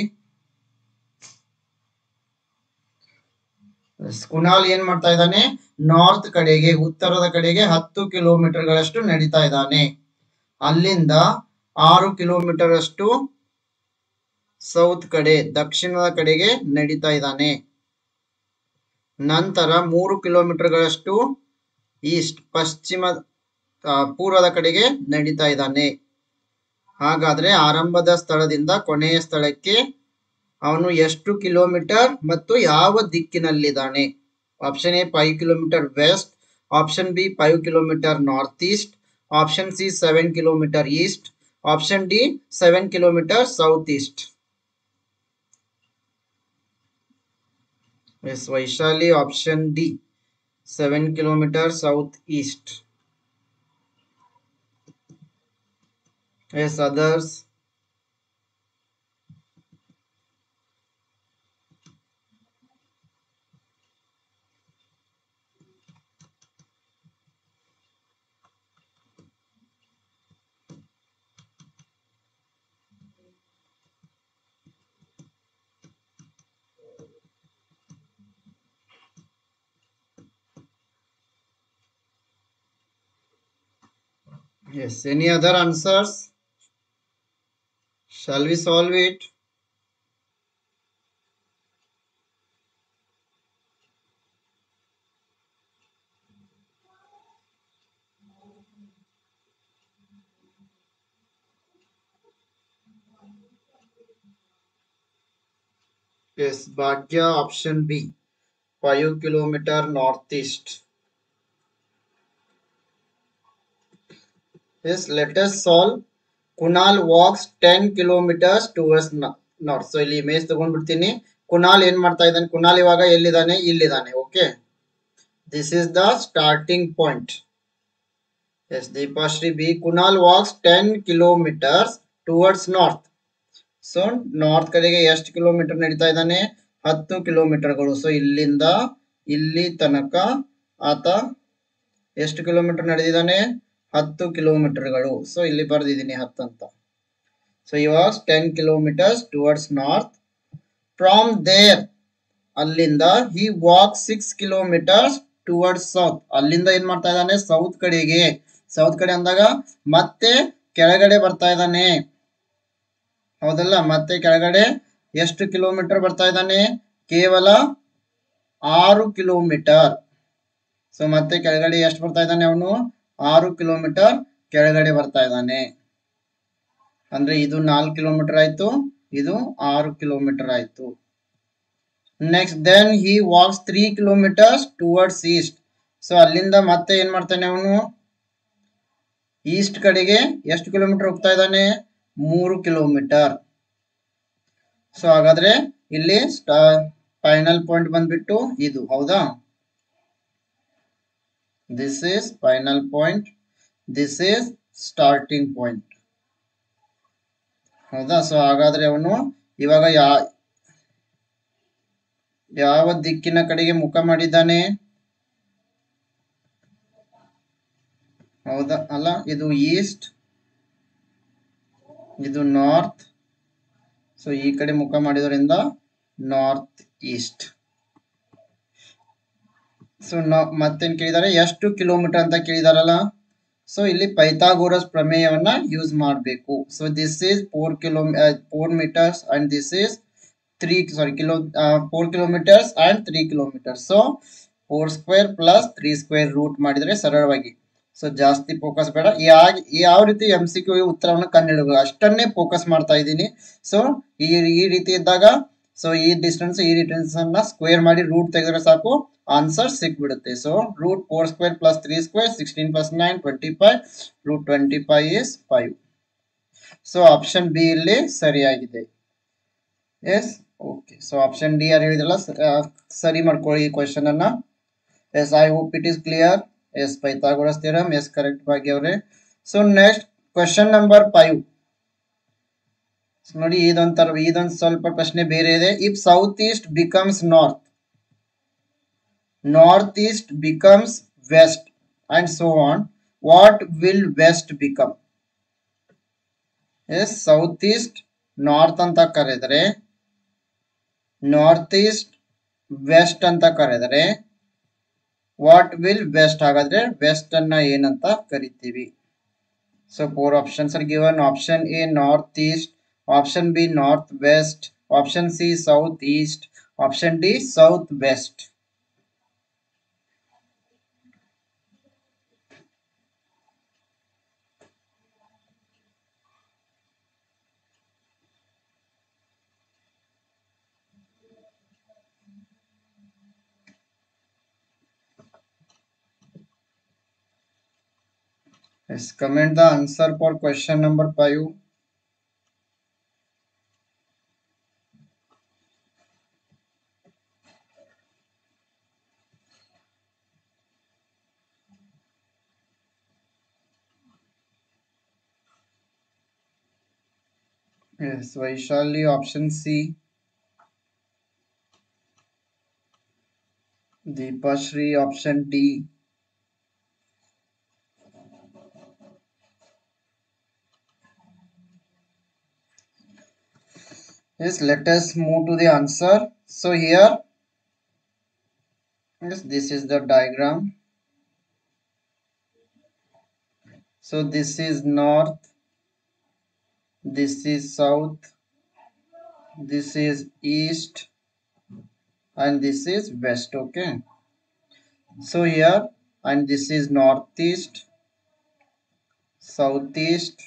ಕುನಾಲ್ ಏನ್ ಮಾಡ್ತಾ ಇದ್ದಾನೆ, ನಾರ್ತ್ ಕಡೆಗೆ, ಉತ್ತರದ ಕಡೆಗೆ 10 ಕಿಲೋಮೀಟರ್ಗಳಷ್ಟು ನಡೀತಾ ಇದ್ದಾನೆ. ಅಲ್ಲಿಂದ 6 ಕಿಲೋಮೀಟರ್ ಅಷ್ಟು ಸೌತ್ ಕಡೆ, ದಕ್ಷಿಣದ ಕಡೆಗೆ ನಡೀತಾ ಇದ್ದಾನೆ. ನಂತರ 3 ಕಿಲೋಮೀಟರ್ಗಳಷ್ಟು ಈಸ್ಟ್, ಪೂರ್ವದ ಕಡೆಗೆ ನಡೀತಾ ಇದ್ದಾನೆ. ಹಾಗಾದ್ರೆ ಆರಂಭದ ಸ್ಥಳದಿಂದ ಕೊನೆಯ ಸ್ಥಳಕ್ಕೆ ಅವನು ಎಷ್ಟು ಕಿಲೋಮೀಟರ್ ಮತ್ತು ಯಾವ ದಿಕ್ಕಿನಲ್ಲಿದ್ದಾನೆ? Option A 5 kilometre west, option B 5 kilometre north east, option C 7 kilometre east, option D 7 kilometre south east. Yes Vaishali, option D 7 kilometre south east. Yes others? Yes, any other answers? Shall we solve it? Yes, Bhagya, option B 5 kilometer northeast. Yes, let us solve. Kunal walks 10 kilometers towards north. So ಇಲ್ಲಿ image ತಗೊಂಡ್ಬಿಡ್ತೀನಿ. ಕುನಾಲ್ ಏನ್ ಮಾಡ್ತಾ ಇದ್ದಾನೆ, ಕುನಾಲ್ ಇವಾಗ ಎಲ್ಲಿದ್ದಾನೆ, ಇಲ್ಲಿದ್ದಾನೆ. Okay, this is the starting point. Yes Deepashree B, Kunal walks 10 kilometers towards north. So north ಕಡೆಗೆ ಎಷ್ಟು ಕಿಲೋಮೀಟರ್ ನಡೀತಾ ಇದ್ದಾನೆ, 10 ಕಿಲೋಮೀಟರ್ಗಳು. ಸೊ ಇಲ್ಲಿಂದ ಇಲ್ಲಿ ತನಕ ಆತ ಎಷ್ಟು ಕಿಲೋಮೀಟರ್ ನಡೆದಿದ್ದಾನೆ? 10 ಕಿಲೋಮೀಟರ್ಗಳು. ಸೊ ಇಲ್ಲಿ ಬರ್ದಿದ್ದೀನಿ 10 ಅಂತ. So he was 10 kilometers towards north. From there, ಅಲ್ಲಿಂದ he walked 6 kilometers towards south. ಅಲ್ಲಿಂದ ಏನ್ ಮಾಡ್ತಾ ಇದ್ದಾನೆ? ಸೌತ್ ಕಡೆಗೆ. ಸೌತ್ ಕಡೆ ಅಂದಾಗ ಮತ್ತೆ ಕೆಳಗಡೆ ಬರ್ತಾ ಇದ್ದಾನೆ, ಹೌದಲ್ಲ? ಮತ್ತೆ ಕೆಳಗಡೆ ಎಷ್ಟು ಕಿಲೋಮೀಟರ್ ಬರ್ತಾ ಇದ್ದಾನೆ? ಕೇವಲ 6 ಕಿಲೋಮೀಟರ್. ಸೊ ಮತ್ತೆ ಕೆಳಗಡೆ ಎಷ್ಟು ಬರ್ತಾ ಇದ್ದಾನೆ ಅವನು? 6 ಕಿಲೋಮೀಟರ್ ಕೆಳಗಡೆ ಬರ್ತಾ ಇದ್ದಾನೆ. ಅಂದ್ರೆ ಇದು 4 ಕಿಲೋಮೀಟರ್ ಆಯ್ತು, ಇದು 6 ಕಿಲೋಮೀಟರ್ ಆಯ್ತು. Next then he walks 3 kilometers towards east. So ಅಲ್ಲಿಂದ ಮತ್ತೆ ಏನ್ ಮಾಡ್ತಾನೆ ಅವನು? ಈಸ್ಟ್ ಕಡೆಗೆ ಎಷ್ಟು ಕಿಲೋಮೀಟರ್ ಹೋಗ್ತಾ ಇದ್ದಾನೆ? 3 ಕಿಲೋಮೀಟರ್. ಸೊ ಹಾಗಾದ್ರೆ ಇಲ್ಲಿ ಫೈನಲ್ ಪಾಯಿಂಟ್ ಬಂದ್ಬಿಟ್ಟು ಇದು, ಹೌದಾ? This is final point, this is starting point, ಹೌದಾ? ಸೊ ಹಾಗಾದ್ರೆ ಅವನು ಇವಾಗ ಯಾವ ದಿಕ್ಕಿನ ಕಡೆಗೆ ಮುಖ ಮಾಡಿದ್ದಾನೆ? ಹೌದಾ ಅಲ್ಲ? ಇದು ಈಸ್ಟ್, ಇದು ನಾರ್ತ್. ಸೊ ಈ ಕಡೆ ಮುಖ ಮಾಡಿದ್ರಿಂದ ನಾರ್ತ್ ಈಸ್ಟ್. ಸೊ ಮತ್ತೇನ್ ಕೇಳಿದಾರೆ? ಎಷ್ಟು ಕಿಲೋಮೀಟರ್ ಅಂತ ಕೇಳಿದಾರಲ್ಲ. ಸೊ ಇಲ್ಲಿ ಪೈಥಾಗೋರಸ್ ಪ್ರಮೇಯವನ್ನ ಯೂಸ್ ಮಾಡಬೇಕು. So this is 4 meters and this is 4 kilometers and 3 kilometers. So 4 square plus 3 square root ಮಾಡಿದ್ರೆ ಸರಳವಾಗಿ. ಸೊ ಜಾಸ್ತಿ ಫೋಕಸ್ ಬೇಡ. ಯಾವ ರೀತಿ MCQ ಉತ್ತರವನ್ನು ಕಂಡುಹಿಡಬೇಕು ಅಷ್ಟನ್ನೇ ಫೋಕಸ್ ಮಾಡ್ತಾ ಇದ್ದೀನಿ. ಸೊ ಈ ರೀತಿ ಇದ್ದಾಗ ಸೊ ಈ ಡಿಸ್ಟೆನ್ಸ್ ಅನ್ನ ಸ್ಕ್ವೇರ್ ಮಾಡಿ ರೂಟ್ ತೆಗೆದ್ರೆ ಸಾಕು, ಆನ್ಸರ್ ಸಿಕ್ಬಿಡುತ್ತೆ. So root 4 square plus 3 square 16 plus 9 25. Root 25 is 5. So option B ಇಲ್ಲಿ ಸರಿಯಾಗಿದೆ. Yes, okay. So option D ಯಾರು ಹೇಳಿದ್ರಲ್ಲ ಸರಿ ಮಾಡ್ಕೊಳ್ಳಿ ಈ ಕ್ವೆಶನ್ ಅನ್ನ. Yes, I hope it is clear. Yes, Pythagoras theorem. Yes, correct Bhagya. So next question number 5 ನೋಡಿ. ಇದೊಂದು ಸ್ವಲ್ಪ ಪ್ರಶ್ನೆ ಬೇರೆ ಇದೆ. If south east becomes north, north east becomes west, and so on, what will west become? Yes, south east north anta karidare, north east west anta karidare, what will west hagadre west anna ಏನಂತ ಕರಿತೀವಿ? So 4 options are given. Option A northeast, option B northwest, option C southeast, option D southwest. Yes, comment the answer for question number 5. Yes, Vaishali, option C. Deepashri, option D. Yes, let us move to the answer. So here, yes, this is the diagram. So this is north, this is south, this is east, and this is west. Okay. So here, and this is northeast, southeast,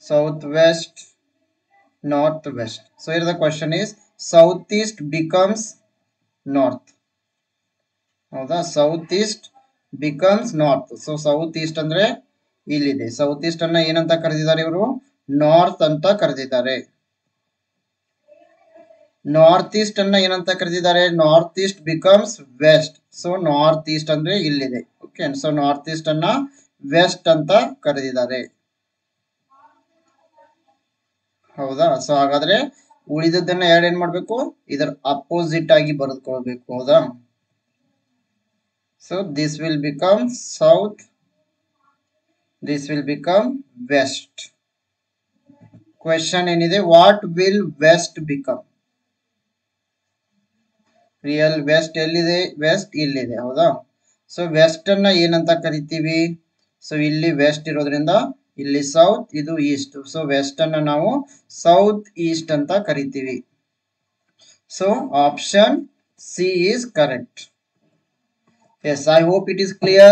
southwest, northwest. So here the question is southeast becomes north. ಹೌದಾ? South becomes north. So south East ಅಂದ್ರೆ ಇಲ್ಲಿದೆ. South East ಅನ್ನ ಏನಂತ ಕರೆದಿದ್ದಾರೆ ಇವರು? North ಅಂತ ಕರೆದಿದ್ದಾರೆ. North east ಅನ್ನ ಏನಂತ ಕರೆದಿದ್ದಾರೆ? North east becomes west. So north east ಅಂದ್ರೆ ಇಲ್ಲಿದೆ. ಓಕೆ. ಸೊ ನಾರ್ತ್ ಈಸ್ಟ್ ಅನ್ನ ವೆಸ್ಟ್ ಅಂತ ಕರೆದಿದ್ದಾರೆ. ಹೌದಾ? ಸೊ ಹಾಗಾದ್ರೆ ಉಳಿದದ್ದನ್ನ ಎರಡು ಏನ್ ಮಾಡ್ಬೇಕು, ಇದರ ಅಪೋಸಿಟ್ ಆಗಿ ಬರೆದುಕೊಳ್ಬೇಕು. ಹೌದಾ? So this will become south, this will become west. Question ಏನಿದೆ, what will west become? Real west ಎಲ್ಲಿದೆ? ವೆಸ್ಟ್ ಇಲ್ಲಿದೆ. ಹೌದಾ? ಸೊ ವೆಸ್ಟ್ ಅನ್ನ ಏನಂತ ಕರಿತೀವಿ? ಸೊ ಇಲ್ಲಿ ವೆಸ್ಟ್ ಇರೋದ್ರಿಂದ ಇಲ್ಲಿ ಸೌತ್, ಇದು ಈಸ್ಟ್. ಸೊ ವೆಸ್ಟ್ ಅನ್ನ ನಾವು ಸೌತ್ ಈಸ್ಟ್ ಅಂತ ಕರಿತೀವಿ. So option C is correct. Yes, I hope it is clear.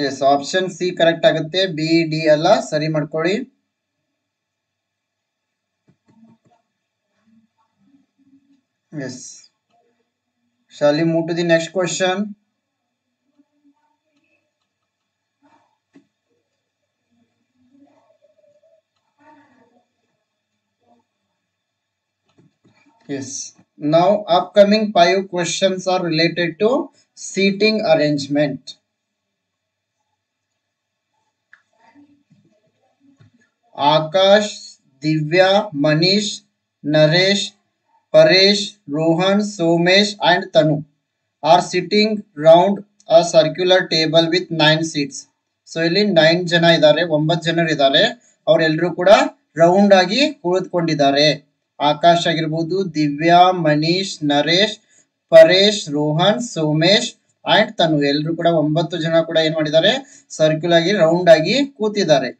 Yes, option C correct ಆಗುತ್ತೆ. ಬಿ ಡಿ ಅಲ್ಲ, ಸರಿ ಮಾಡ್ಕೊಳ್ಳಿ. Yes. Shall we move to the next question? Yes. Now upcoming 5 questions are related to seating arrangement. Akash, Divya, Manish, Naresh, Paresh, Rohan, Somesh and Tanu are sitting round a circular table with 9 seats. So ಇಲ್ಲಿ 9 ಜನ ಇದ್ದಾರೆ, 9 ಜನರು ಇದ್ದಾರೆ. ಅವರೆಲ್ಲರೂ ಕೂಡ round ಆಗಿ ಕುಳಿತುಕೊಂಡಿದ್ದಾರೆ. ಆಕಾಶ್ ಆಗಿರ್ಬೋದು, ದಿವ್ಯಾ, ಮನೀಶ್, ನರೇಶ್, ಪರೇಶ್, ರೋಹನ್, ಸೋಮೇಶ್ ಅಂಡ್ ತನು ಎಲ್ಲರೂ ಕೂಡ 9 ಜನ ಕೂಡ ಏನ್ ಮಾಡಿದ್ದಾರೆ, ಸರ್ಕ್ಯುಲರ್ ಆಗಿ ರೌಂಡ್ ಆಗಿ ಕೂತಿದ್ದಾರೆ.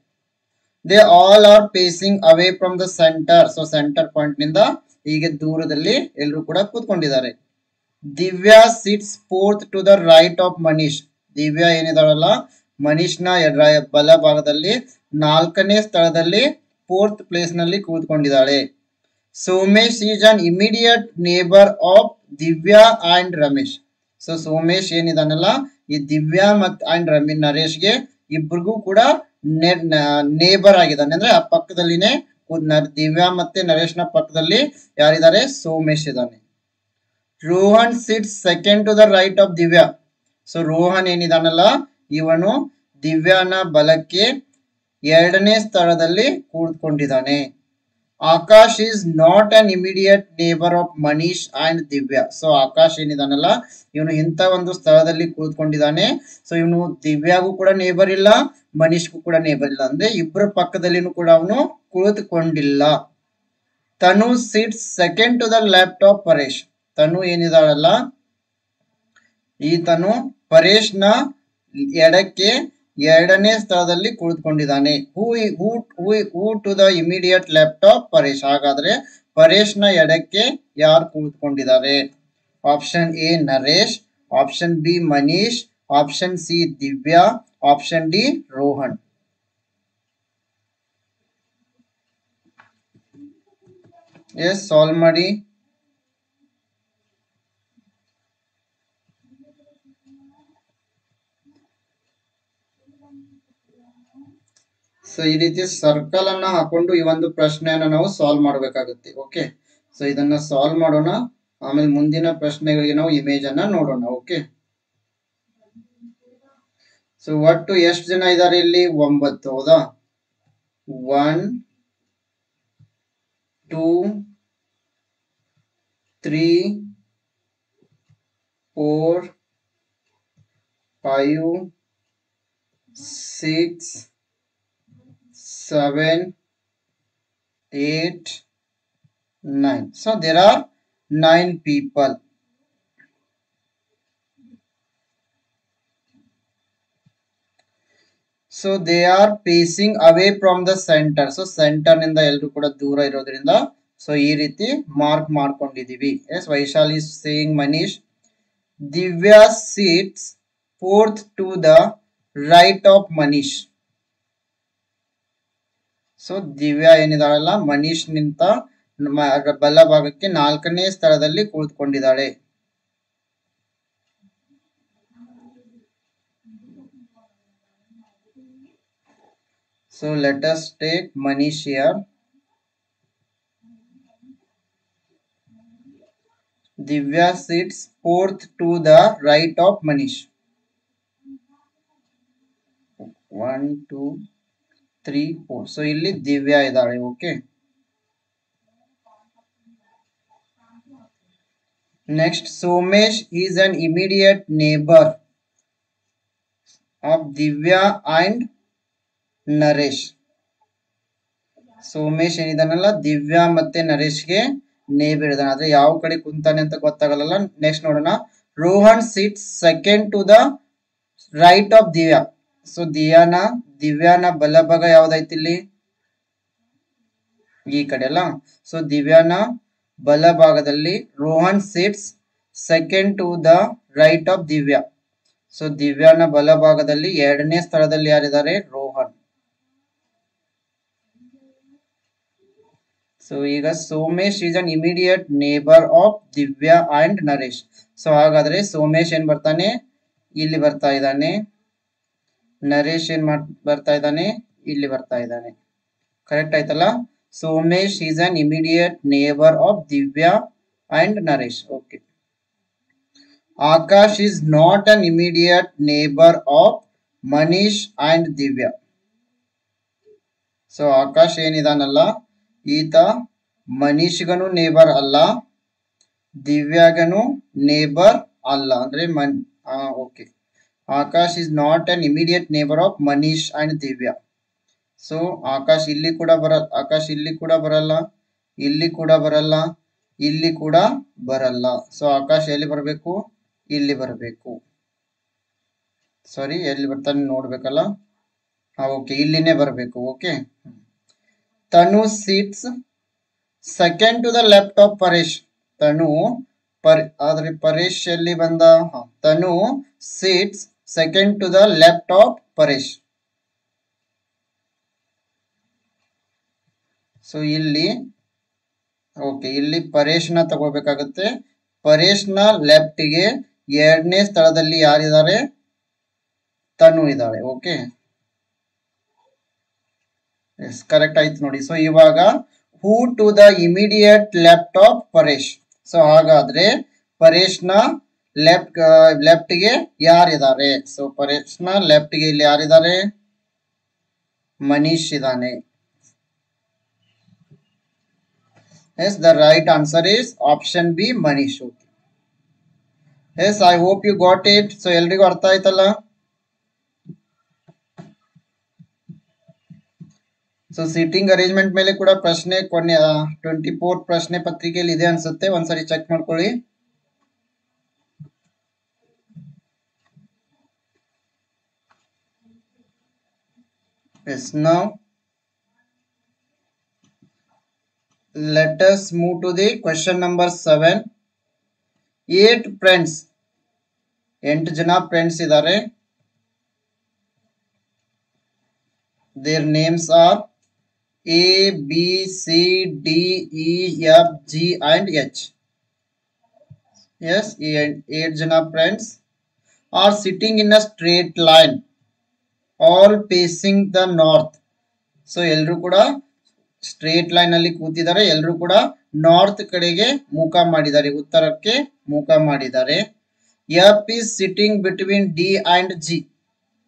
They all are facing away from the center. So center point ನಿಂದ ಹೀಗೆ ದೂರದಲ್ಲಿ ಎಲ್ಲರೂ ಕೂಡ ಕೂತ್ಕೊಂಡಿದ್ದಾರೆ. Divya sits fourth to the right of Manish. Divya ಏನಿದಾಳಲ್ಲ, ಮನೀಶ್ನ ಬಲ ಭಾಗದಲ್ಲಿ 4ನೇ ಸ್ಥಳದಲ್ಲಿ 4th ಪ್ಲೇಸ್ ನಲ್ಲಿ ಕೂತ್ಕೊಂಡಿದ್ದಾಳೆ. Somesh is an immediate neighbour of Divya and Ramesh. So Somesh ಏನಿದಾನಲ್ಲ, ಈ ದಿವ್ಯಾ ಮತ್ ಅಂಡ್ ನರೇಶ್ಗೆ ಇಬ್ರಿಗೂ ಕೂಡ ನೇಬರ್ ಆಗಿದ್ದಾನೆ. ಅಂದ್ರೆ ಆ ಪಕ್ಕದಲ್ಲಿನೇ ದಿವ್ಯಾ ಮತ್ತೆ ನರೇಶ್ನ ಪಕ್ಕದಲ್ಲಿ ಯಾರಿದ್ದಾರೆ, ಸೋಮೇಶ್ ಇದ್ದಾನೆ. Rohan sits second to the right of Divya. So Rohan ಏನಿದಾನಲ್ಲ, ಇವನು ದಿವ್ಯಾನ ಬಲಕ್ಕೆ 2ನೇ ಸ್ಥಳದಲ್ಲಿ ಕೂತ್ಕೊಂಡಿದ್ದಾನೆ. Akash is not an immediate neighbour of Manish and Divya. So Akash ಏನಿದಾನಲ್ಲ, ಇವನು ಇಂಥ ಒಂದು ಸ್ಥಳದಲ್ಲಿ ಕೂತ್ಕೊಂಡಿದ್ದಾನೆ. ಸೊ ಇವನು ದಿವ್ಯಾಗೂ ಕೂಡ ನೇಬರ್ ಇಲ್ಲ, ಮನೀಶ್ಗೂ ಕೂಡ ನೇಬರ್ ಇಲ್ಲ. ಅಂದ್ರೆ ಇಬ್ಬರ ಪಕ್ಕದಲ್ಲಿನೂ ಕೂಡ ಅವನು ಕುಳಿತುಕೊಂಡಿಲ್ಲ. Tanu sits second to the left of Paresh. Tanu ಏನಿದಾಳಲ್ಲ, ಈ ತನು ಪರೇಶ್ನ ಎಡಕ್ಕೆ 2ನೇ ಸ್ಥಳದಲ್ಲಿ ಕುಳಿತುಕೊಂಡಿದ್ದಾನೆ. Who to the immediate left of Paresh. ಹಾಗಾದ್ರೆ ಪರೇಶ್ನ ಎಡಕ್ಕೆ ಯಾರು ಕುಳಿತುಕೊಂಡಿದ್ದಾರೆ? Option A Naresh, option B Manish, option C Divya, option D Rohan. Yes, solve ಮಾಡಿ. ಸೊ ಈ ರೀತಿ ಸರ್ಕಲ್ ಅನ್ನ ಹಾಕೊಂಡು ಈ ಒಂದು ಪ್ರಶ್ನೆಯನ್ನ ನಾವು ಸಾಲ್ವ್ ಮಾಡಬೇಕಾಗುತ್ತೆ. ಓಕೆ, ಸೊ ಇದನ್ನ ಸಾಲ್ವ್ ಮಾಡೋಣ, ಆಮೇಲೆ ಮುಂದಿನ ಪ್ರಶ್ನೆಗಳಿಗೆ ನಾವು ಇಮೇಜ್ ಅನ್ನ ನೋಡೋಣ. ಓಕೆ, ಸೊ ಒಟ್ಟು ಎಷ್ಟು ಜನ ಇದ್ದಾರೆ ಇಲ್ಲಿ? 9. ಹೌದಾ? 1 2 3 4 5 6 7 8 9. So there are 9 people. So they are facing away from the center. So center ನಿಂದ ಎಲ್ಲರೂ ಕೂಡ ದೂರ ಇರೋದ್ರಿಂದ ಸೊ ಈ ರೀತಿ ಮಾರ್ಕ್ ಮಾಡ್ಕೊಂಡಿದೀವಿ. Yes, Vaishali is saying Manish. Divya sits fourth to the right of Manish. So Divya ಏನಿದಾಳಲ್ಲ, ಮನೀಶ್ ನಿಂತ ಬಲ ಭಾಗಕ್ಕೆ 4ನೇ ಸ್ಥಳದಲ್ಲಿ ಕುಳಿತುಕೊಂಡಿದ್ದಾಳೆ. So let us take Manish here. Divya sits fourth to the right of Manish. 1 2 3 4. So ಇಲ್ಲಿ ದಿವ್ಯಾ ಇದ್ದಾಳೆ. Okay, next Somesh is an immediate neighbour of Divya and Naresh. Somesh ಏನಿದಾನಲ್ಲ ದಿವ್ಯಾ ಮತ್ತೆ ನರೇಶ್ಗೆ ನೇಬರ್ ಇದಾನೆ, ಆದ್ರೆ ಯಾವ ಕಡೆ ಕುಂತಾನೆ ಅಂತ ಗೊತ್ತಾಗಲ್ಲ. ನೆಕ್ಸ್ಟ್ ನೋಡೋಣ. Rohan sits second to the right of Divya. So ದಿವ್ಯಾನ ಬಲಭಾಗ ಯಾವ್ದಾಯ್ತು ಇಲ್ಲಿ, ಈ ಕಡೆ ಅಲ್ಲ. ಸೊ ದಿವ್ಯಾನ ಬಲಭಾಗದಲ್ಲಿ Rohan sits second to the right of Divya. So ದಿವ್ಯಾನ ಬಲಭಾಗದಲ್ಲಿ ಎರಡನೇ ಸ್ಥಳದಲ್ಲಿ ಯಾರಿದ್ದಾರೆ, ರೋಹನ್. ಸೊ ಈಗ Somesh is an immediate neighbour of Divya and Naresh. So ಹಾಗಾದ್ರೆ ಸೋಮೇಶ್ ಏನ್ ಬರ್ತಾನೆ, ಇಲ್ಲಿ ಬರ್ತಾ ಇದ್ದಾನೆ. ನರೇಶ್ ಏನ್ ಬರ್ತಾ ಇದ್ದಾನೆ, ಇಲ್ಲಿ ಬರ್ತಾ ಇದ್ದಾನೆ. ಕರೆಕ್ಟ್ ಆಯ್ತಲ್ಲ. Somesh is an immediate neighbour of Divya and Naresh. Okay. Akash is not an immediate neighbour of Manish and Divya. So Akash ಏನಿದಾನಲ್ಲ ಈತ ಮನೀಶ್ಗನು ನೇಬರ್ ಅಲ್ಲ, ದಿವ್ಯಾಗನು ನೇಬರ್ ಅಲ್ಲ. ಅಂದ್ರೆ okay, Akash is not an immediate neighbour of Manish and Divya. So Akash ಇಲ್ಲಿ ಕೂಡ ಇಲ್ಲಿ ಕೂಡ ಬರಲ್ಲ, ಇಲ್ಲಿ ಕೂಡ ಬರಲ್ಲ, ಇಲ್ಲಿ ಕೂಡ ಬರಲ್ಲ. ಸೊ ಆಕಾಶ್ ಎಲ್ಲಿ ಬರಬೇಕು, ಇಲ್ಲಿ ಬರಬೇಕು. ಸಾರಿ, ಎಲ್ಲಿ ಬರ್ತಾನೆ ನೋಡ್ಬೇಕಲ್ಲ. ಓಕೆ, ಇಲ್ಲಿನೇ ಬರಬೇಕು. Okay. Tanu sits second to the left of Paresh. ಆದ್ರೆ ಪರೇಶ್ ಎಲ್ಲಿ ಬಂದ, Tanu sits second to the left of Paresh. So ಇಲ್ಲಿ ಓಕೆ, ಇಲ್ಲಿ ಪರೇಶ್ನ ತಗೋಬೇಕಾಗುತ್ತೆ. ಪರೇಶ್ನ ಲೆಫ್ಟ್ಗೆ ಎರಡನೇ ಸ್ಥಳದಲ್ಲಿ ಯಾರಿದ್ದಾರೆ, ತನು ಇದ್ದಾಳೆ. ಓಕೆ, ಎಸ್ ಕರೆಕ್ಟ್ ಆಯ್ತು ನೋಡಿ. ಸೊ ಇವಾಗ who to the immediate left of Paresh. So ಹಾಗಾದ್ರೆ ಪರೇಶ್ನ ಲೆಫ್ಟ್ಗೆ ಯಾರಿದ್ದಾರೆ, ಸೊ ಪರೇಶ್ನ ಲೆಫ್ಟ್ಗೆ ಇಲ್ಲಿ ಯಾರಿದ್ದಾರೆ, ಮನೀಶ್ ಇದ್ದಾನೆ. Yes, the right answer is option B, Manish. Okay. Yes, I hope you got it. So ಎಲ್ರಿಗೂ ಅರ್ಥ ಆಯ್ತಲ್ಲ. ಸೊ ಸೀಟಿಂಗ್ ಅರೇಂಜ್ಮೆಂಟ್ ಮೇಲೆ ಕೂಡ ಪ್ರಶ್ನೆ 24 ಪ್ರಶ್ನೆ ಪತ್ರಿಕೆಯಲ್ಲಿ ಇದೆ ಅನ್ಸುತ್ತೆ, ಒಂದ್ಸರಿ ಚೆಕ್ ಮಾಡ್ಕೊಳ್ಳಿ. Yes, now let us move to the question number 7. 8 friends, 8 ಜನ ಫ್ರೆಂಡ್ಸ್ ಇದ್ದಾರೆ. their names are A, B, C, D, E, F, G and H. Yes, 8 jana friends are sitting in a straight line, all facing the north. So ಎಲ್ಲರೂ ಕೂಡ straight line ಅಲ್ಲಿ ಕೂತಿದ್ದಾರೆ, ಎಲ್ಲರೂ ಕೂಡ north ಕಡೆಗೆ ಮುಖ ಮಾಡಿದ್ದಾರೆ, ಉತ್ತರಕ್ಕೆ ಮುಖ ಮಾಡಿದ್ದಾರೆ. F is sitting between D and G.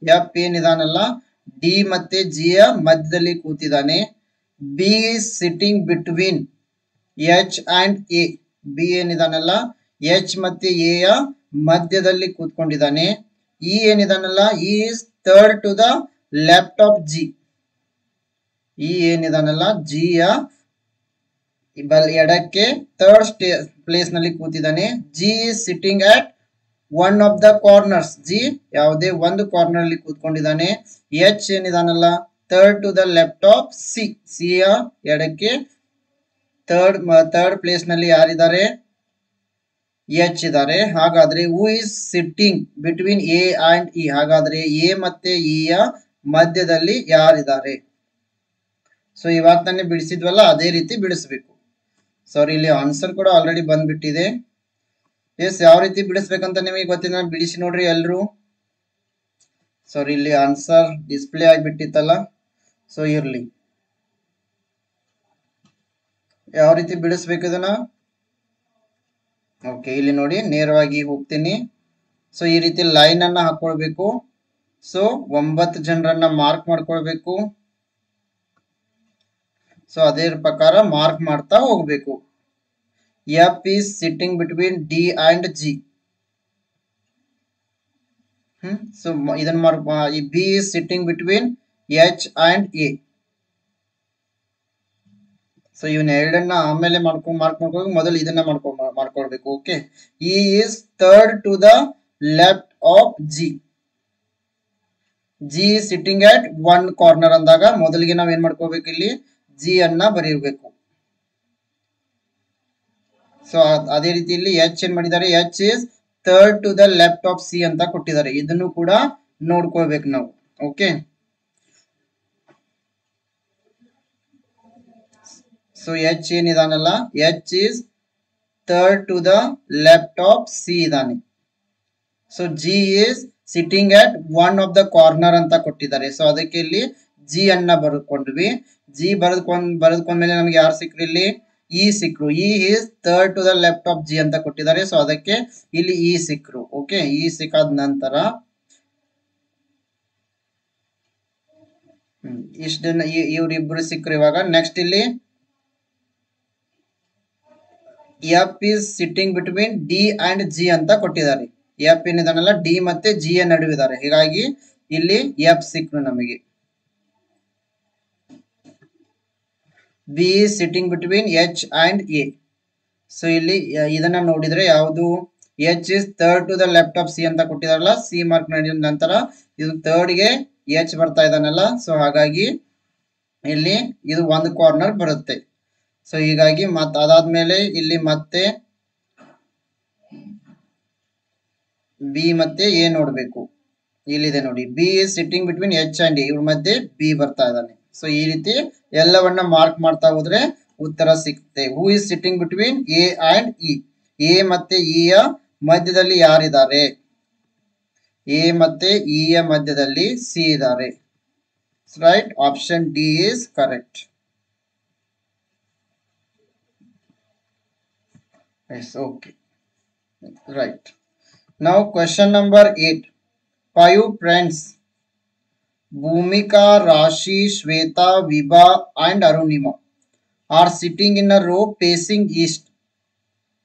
F ಏನಿದಾನಲ್ಲ ಡಿ ಮತ್ತೆ ಜಿ ಯ ಮಧ್ಯದಲ್ಲಿ ಕೂತಿದ್ದಾನೆ. B is sitting between H and A. B ಏನಿದಾನಲ್ಲ H ಮತ್ತೆ A ಯ ಮಧ್ಯದಲ್ಲಿ ಕೂತ್ಕೊಂಡಿದ್ದಾನೆ. E ಏನಿದಾನಲ್ಲ E is third to the left of G. E ಏನಿದಾನಲ್ಲ G ಯ ಎಡಕ್ಕೆ ಥರ್ಡ್ ಪ್ಲೇಸ್ ನಲ್ಲಿ ಕೂತಿದ್ದಾನೆ. G is sitting at one of the corners. G ಯಾವುದೇ ಒಂದು corner ಅಲ್ಲಿ ಕೂತ್ಕೊಂಡಿದ್ದಾನೆ. H ಏನಿದಾನಲ್ಲ third to the left of C. C ಯ ಎಡಕ್ಕೆ ಥರ್ಡ್ ಪ್ಲೇಸ್ ನಲ್ಲಿ ಯಾರಿದ್ದಾರೆ, H ಇದ್ದಾರೆ. ಹಾಗಾದ್ರೆ ಹೂ is sitting between A and E. ಹಾಗಾದ್ರೆ A ಮತ್ತೆ E ಯ ಮಧ್ಯದಲ್ಲಿ ಯಾರಿದ್ದಾರೆ. ಸೊ ಇವಾಗ ತಾನೇ ಬಿಡಿಸಿದ್ವಲ್ಲ, ಅದೇ ರೀತಿ ಬಿಡಿಸ್ಬೇಕು. ಸಾರಿ, ಇಲ್ಲಿ ಆನ್ಸರ್ ಕೂಡ ಆಲ್ರೆಡಿ ಬಂದ್ಬಿಟ್ಟಿದೆ. ಎಸ್, ಯಾವ ರೀತಿ ಬಿಡಿಸ್ಬೇಕಂತ ನಿಮಗೆ ಗೊತ್ತಿಲ್ಲ, ಬಿಡಿಸಿ ನೋಡ್ರಿ ಎಲ್ರು. ಸಾರಿ, ಇಲ್ಲಿ ಆನ್ಸರ್ ಡಿಸ್ಪ್ಲೇ ಆಗಿಬಿಟ್ಟಿತ್ತಲ್ಲ, ಸೊ ಇರ್ಲಿ. ಯಾವ ರೀತಿ ಬಿಡಿಸ್ಬೇಕು ಇದನ್ನ, ಓಕೆ ಇಲ್ಲಿ ನೋಡಿ ನೇರವಾಗಿ ಹೋಗ್ತೀನಿ. ಸೊ ಈ ರೀತಿ ಲೈನ್ ಅನ್ನ ಹಾಕೊಳ್ಬೇಕು. ಸೊ 9 ಜನರನ್ನ ಮಾರ್ಕ್ ಮಾಡ್ಕೊಳ್ಬೇಕು. ಸೊ ಅದೇ ಪ್ರಕಾರ ಮಾರ್ಕ್ ಮಾಡ್ತಾ ಹೋಗ್ಬೇಕು. F is sitting between D and G. So ಇದನ್ನ ಮಾರ್ಕ್, ಈ B is sitting between H and A. So ಇವನ್ ಎರಡನ್ನ ಆಮೇಲೆ ಮಾರ್ಕ್ ಮಾಡ್ಕೋಬೇಕು, ಮೊದಲು ಇದನ್ನ ಮಾಡ್ಕೊಳ್ಬೇಕು. Okay, E is third to the left of G. G sitting at one corner ಅಂದಾಗ ಮೊದಲಿಗೆ ನಾವ್ ಏನ್ ಮಾಡ್ಕೋಬೇಕು, ಇಲ್ಲಿ ಜಿ ಅನ್ನ ಬರೀಬೇಕು. ಸೊ ಅದೇ ರೀತಿ ಇಲ್ಲಿ ಎಚ್ ಏನ್ ಮಾಡಿದ್ದಾರೆ, H is third to the left of C ಅಂತ ಕೊಟ್ಟಿದ್ದಾರೆ. ಇದನ್ನು ಕೂಡ ನೋಡ್ಕೊಳ್ಬೇಕು ನಾವು. ಓಕೆ, ಸೊ ಎಚ್ ಏನಿದಾನಲ್ಲ, H is third to the left of C ಇದಾನೆ. So G is sitting at one of the corner ಅಂತ ಕೊಟ್ಟಿದ್ದಾರೆ. ಸೊ ಅದಕ್ಕೆ ಇಲ್ಲಿ ಜಿ ಅನ್ನ ಬರೆದುಕೊಂಡ್ವಿ. ಜಿ ಬರೆದುಕೊಂಡ್ಮೇಲೆ ನಮ್ಗೆ ಯಾರು ಸಿಕ್ರು, ಇಲ್ಲಿ ಇ ಸಿಕ್ರು. E is third to the left of G ಅಂತ ಕೊಟ್ಟಿದ್ದಾರೆ. ಸೊ ಅದಕ್ಕೆ ಇಲ್ಲಿ ಇ ಸಿಕ್ರು. ಓಕೆ, ಇ ಸಿಕ್ಕಾದ ನಂತರ ಇಷ್ಟನ್ನ ಇವ್ರಿಬ್ರು ಸಿಕ್ರು. ಇವಾಗ ನೆಕ್ಸ್ಟ್ ಇಲ್ಲಿ F is sitting between D and G ಅಂತ ಕೊಟ್ಟಿದ್ದಾರೆ. ಎಫ್ ಏನಿದಾನಲ್ಲ, ಡಿ ಮತ್ತೆ ಜಿ ಯ ನಡುವಿದ್ದಾರೆ. ಹೀಗಾಗಿ ಇಲ್ಲಿ ಎಫ್ ಸಿಕ್ರು ನಮಗೆ. B is sitting between H and A. So ಇಲ್ಲಿ ಇದನ್ನ ನೋಡಿದ್ರೆ ಯಾವುದು, H is third to the left of C ಅಂತ ಕೊಟ್ಟಿದಾರಲ್ಲ, ಸಿ ಮಾರ್ಕ್ ಮಾಡಿದ ನಂತರ ಇದು ಥರ್ಡ್ ಗೆ ಎಚ್ ಬರ್ತಾ ಇದಾನಲ್ಲ. ಸೊ ಹಾಗಾಗಿ ಇಲ್ಲಿ ಇದು ಒಂದು ಕಾರ್ನರ್ ಬರುತ್ತೆ. ಸೊ ಹೀಗಾಗಿ ಅದಾದ್ಮೇಲೆ ಇಲ್ಲಿ ಮತ್ತೆ ಬಿ ಮತ್ತೆ ಎ ನೋಡ್ಬೇಕು. ಇಲ್ಲಿದೆ ನೋಡಿ, B is sitting between H and A. ಇವ್ರ ಮಧ್ಯೆ ಬಿ ಬರ್ತಾ ಇದ್ದಾನೆ. ಸೊ ಈ ರೀತಿ ಎಲ್ಲವನ್ನ ಮಾರ್ಕ್ ಮಾಡ್ತಾ ಹೋದ್ರೆ ಉತ್ತರ ಸಿಗುತ್ತೆ. ಹೂ is sitting between A and E. A ಮತ್ತೆ ಇ ಯ ಮಧ್ಯದಲ್ಲಿ ಯಾರಿದ್ದಾರೆ, ಎ ಮತ್ತೆ ಇ ಯ ಮಧ್ಯದಲ್ಲಿ ಸಿ ಇದ್ದಾರೆ. Right, option D is correct. Yes, okay, right. Now question number 8. 5 friends, Bhumika, Rashi, Shweta, Vibha and Arunima are sitting in a row facing east.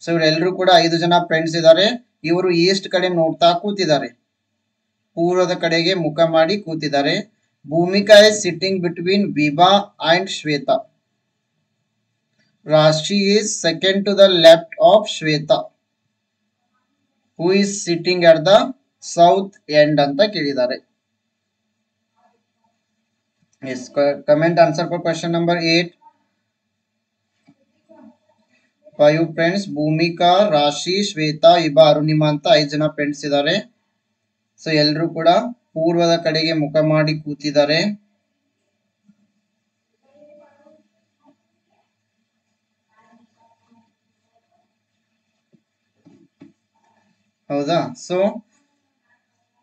So ಇವರೆಲ್ಲರೂ ಕೂಡ 5 ಜನ ಫ್ರೆಂಡ್ಸ್ ಇದ್ದಾರೆ. ಇವರು ಈಸ್ಟ್ ಕಡೆ ನೋಡ್ತಾ ಕೂತಿದ್ದಾರೆ, ಪೂರ್ವದ ಕಡೆಗೆ ಮುಖ ಮಾಡಿ ಕೂತಿದ್ದಾರೆ. Bhumika is sitting between Vibha and Shweta. Rashi is second to the left of Shweta. Who is sitting at the south end ಅಂತ ಕೇಳಿದ್ದಾರೆ. Yes, comment answer for question number 8. 5 friends, Bhumika, Rashi, Shweta, ವಿಭಾ, ಅರುಣಿಮಾ ಅಂತ 5 ಜನ ಫ್ರೆಂಡ್ಸ್ ಇದ್ದಾರೆ. ಸೊ ಎಲ್ಲರೂ ಕೂಡ ಪೂರ್ವದ ಕಡೆಗೆ ಮುಖ ಮಾಡಿ ಕೂತಿದ್ದಾರೆ. ಹೌದಾ? So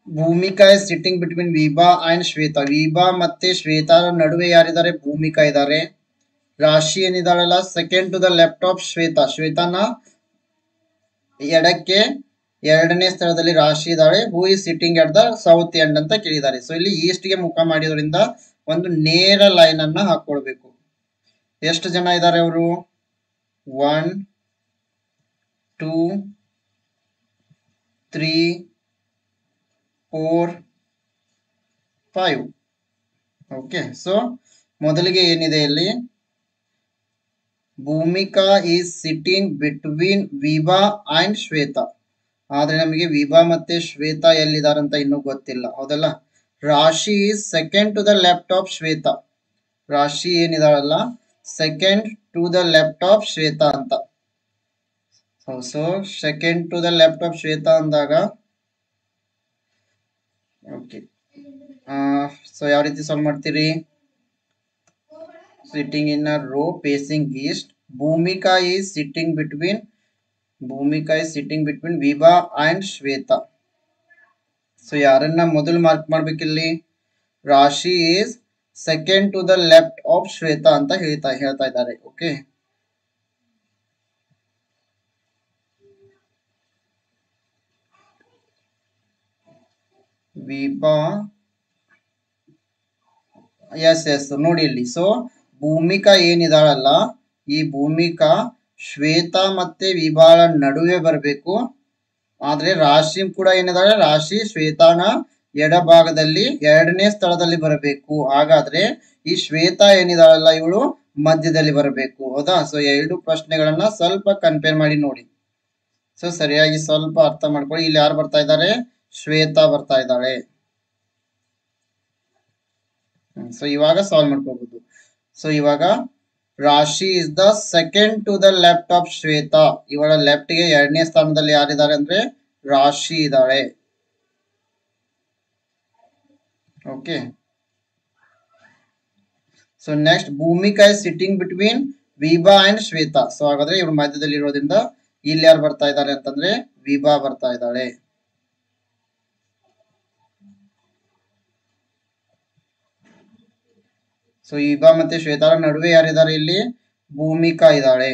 Bhumika is sitting between Vibha and Shweta. Vibha ಮತ್ತೆ ಶ್ವೇತಾ ನಡುವೆ ಯಾರಿದ್ದಾರೆ, ಭೂಮಿಕಾ ಇದ್ದಾರೆ. ರಾಶಿ ಏನಿದಾಳಲ್ಲ, second to the left of Shweta. ಶ್ವೇತಾನ ಎಡಕ್ಕೆ ಎರಡನೇ ಸ್ಥಳದಲ್ಲಿ ರಾಶಿ ಇದ್ದಾಳೆ. Who is sitting at the south end ಅಂತ ಕೇಳಿದ್ದಾರೆ. ಸೊ ಇಲ್ಲಿ ಈಸ್ಟ್ ಗೆ ಮುಖ ಮಾಡಿದ್ರಿಂದ ಒಂದು ನೇರ ಲೈನ್ ಅನ್ನ ಹಾಕೊಳ್ಬೇಕು. ಎಷ್ಟು ಜನ ಇದ್ದಾರೆ ಅವರು, 1 2 3 4 5. ಓಕೆ, ಸೊ ಮೊದಲಿಗೆ ಏನಿದೆ ಇಲ್ಲಿ, Bhumika is sitting between Vibha and Shweta. ಆದ್ರೆ ನಮಗೆ ವಿಭಾ ಮತ್ತೆ ಶ್ವೇತಾ ಎಲ್ಲಿದಾರಂತ ಇನ್ನೂ ಗೊತ್ತಿಲ್ಲ, ಹೌದಲ್ಲ. Rashi is second to the left of Shweta. Rashi ಏನಿದಾಳಲ್ಲ, second to the left of Shweta ಅಂತ. So second to the left of Shweta ಅಂದಾಗ ಓಕೆ, ಸೊ ಯಾವ ರೀತಿ ಸಾಲ್ವ್ ಮಾಡ್ತೀರಿ, sitting in a row facing east. Bhumika is sitting between Vibha and Shweta. So ಯಾರನ್ನ ಮೊದಲು mark ಮಾಡ್ಬೇಕಿಲ್ಲಿ, Rashi is second to the left of Shweta ಅಂತ ಹೇಳ್ತಾ ಇದ್ದಾರೆ. ಓಕೆ, ವಿಭಾ ಎಸ್ ಎಸ್ ನೋಡಿ ಇಲ್ಲಿ. ಸೊ ಭೂಮಿಕಾ ಏನಿದಾಳಲ್ಲ, ಈ ಭೂಮಿಕಾ ಶ್ವೇತಾ ಮತ್ತೆ ವಿಭಾಳ ನಡುವೆ ಬರಬೇಕು. ಆದ್ರೆ ರಾಶಿ ಕೂಡ ಏನಿದಾಳೆ, ರಾಶಿ ಶ್ವೇತಾನ ಎಡಭಾಗದಲ್ಲಿ ಎರಡನೇ ಸ್ಥಳದಲ್ಲಿ ಬರಬೇಕು. ಹಾಗಾದ್ರೆ ಈ ಶ್ವೇತಾ ಏನಿದಾಳಲ್ಲ ಇವಳು ಮಧ್ಯದಲ್ಲಿ ಬರಬೇಕು. ಹೌದಾ? ಸೊ ಎರಡು ಪ್ರಶ್ನೆಗಳನ್ನ ಸ್ವಲ್ಪ ಕಂಪೇರ್ ಮಾಡಿ ನೋಡಿ. ಸೊ ಸರಿಯಾಗಿ ಸ್ವಲ್ಪ ಅರ್ಥ ಮಾಡ್ಕೊಳ್ಳಿ. ಇಲ್ಲಿ ಯಾರು ಬರ್ತಾ ಇದ್ದಾರೆ? ಶ್ವೇತಾ ಬರ್ತಾ ಇದ್ದಾಳೆ. ಸೊ ಇವಾಗ ಸಾಲ್ವ್ ಮಾಡ್ಕೋಬಹುದು. ಸೊ ಇವಾಗ Rashi is the second to the left of Shweta. ಇವಳ ಲೆಫ್ಟ್ ಗೆ ಎರಡನೇ ಸ್ಥಾನದಲ್ಲಿ ಯಾರಿದ್ದಾರೆ ಅಂದ್ರೆ ರಾಶಿ ಇದ್ದಾಳೆ. Okay. So next Bhumika is sitting between Vibha and Shweta. So ಹಾಗಾದ್ರೆ ಇವ್ರ ಮಧ್ಯದಲ್ಲಿ ಇರೋದ್ರಿಂದ ಇಲ್ಲಿ ಯಾರು ಬರ್ತಾ ಇದ್ದಾರೆ ಅಂತಂದ್ರೆ ವಿಭಾ ಬರ್ತಾ ಇದ್ದಾಳೆ. ಸೊ ವಿಭಾ ಮತ್ತೆ ಶ್ವೇತಾರ ನಡುವೆ ಯಾರಿದ್ದಾರೆ? ಇಲ್ಲಿ ಭೂಮಿಕಾ ಇದ್ದಾಳೆ.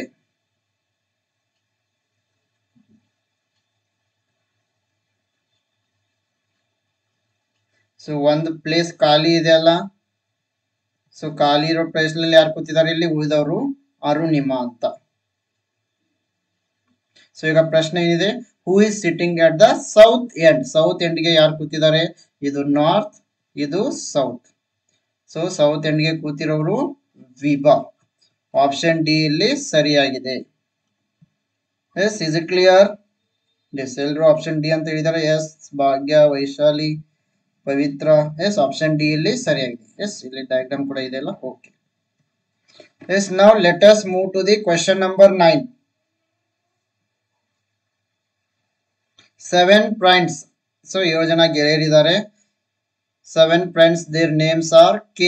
ಸೊ ಒಂದು ಪ್ಲೇಸ್ ಖಾಲಿ ಇದೆ ಅಲ್ಲ. ಸೊ ಖಾಲಿ ಇರೋ ಪ್ಲೇಸ್ ನಲ್ಲಿ ಯಾರು ಕೂತಿದ್ದಾರೆ? ಇಲ್ಲಿ ಉಳಿದವರು ಅರುಣಿಮಾ ಅಂತ. ಸೊ ಈಗ ಪ್ರಶ್ನೆ ಏನಿದೆ? ಹೂ is sitting at the south end. South end ಗೆ ಯಾರು ಕೂತಿದ್ದಾರೆ? ಇದು ನಾರ್ತ್, ಇದು ಸೌತ್. ಸೊ ಸೌತ್ ಎಂಡ್ ಗೆ ಕೂತಿರೋರು ವಿಭಾ. ಆಪ್ಷನ್ ಡಿ ಇಲ್ಲಿ ಸರಿಯಾಗಿದೆ. Yes, is it clear? Yes, ಎಲ್ರು ಆಪ್ಷನ್ ಡಿ ಅಂತ ಹೇಳಿದ್ದಾರೆ. Yes, Bhagya, Vaishali, Pavitra. Yes, option D ಇಲ್ಲಿ ಸರಿಯಾಗಿದೆ. ಎಸ್, ಇಲ್ಲಿ ಡಯಾಗ್ರಾಮ್ ಕೂಡ ಇದೆ ಅಲ್ಲ. Okay. Yes, now let us move to the question number 9. 7 friends. ಸೊ 7 ಜನ ಗೆಳೆಯರಿದ್ದಾರೆ. 7 friends. Their names are K,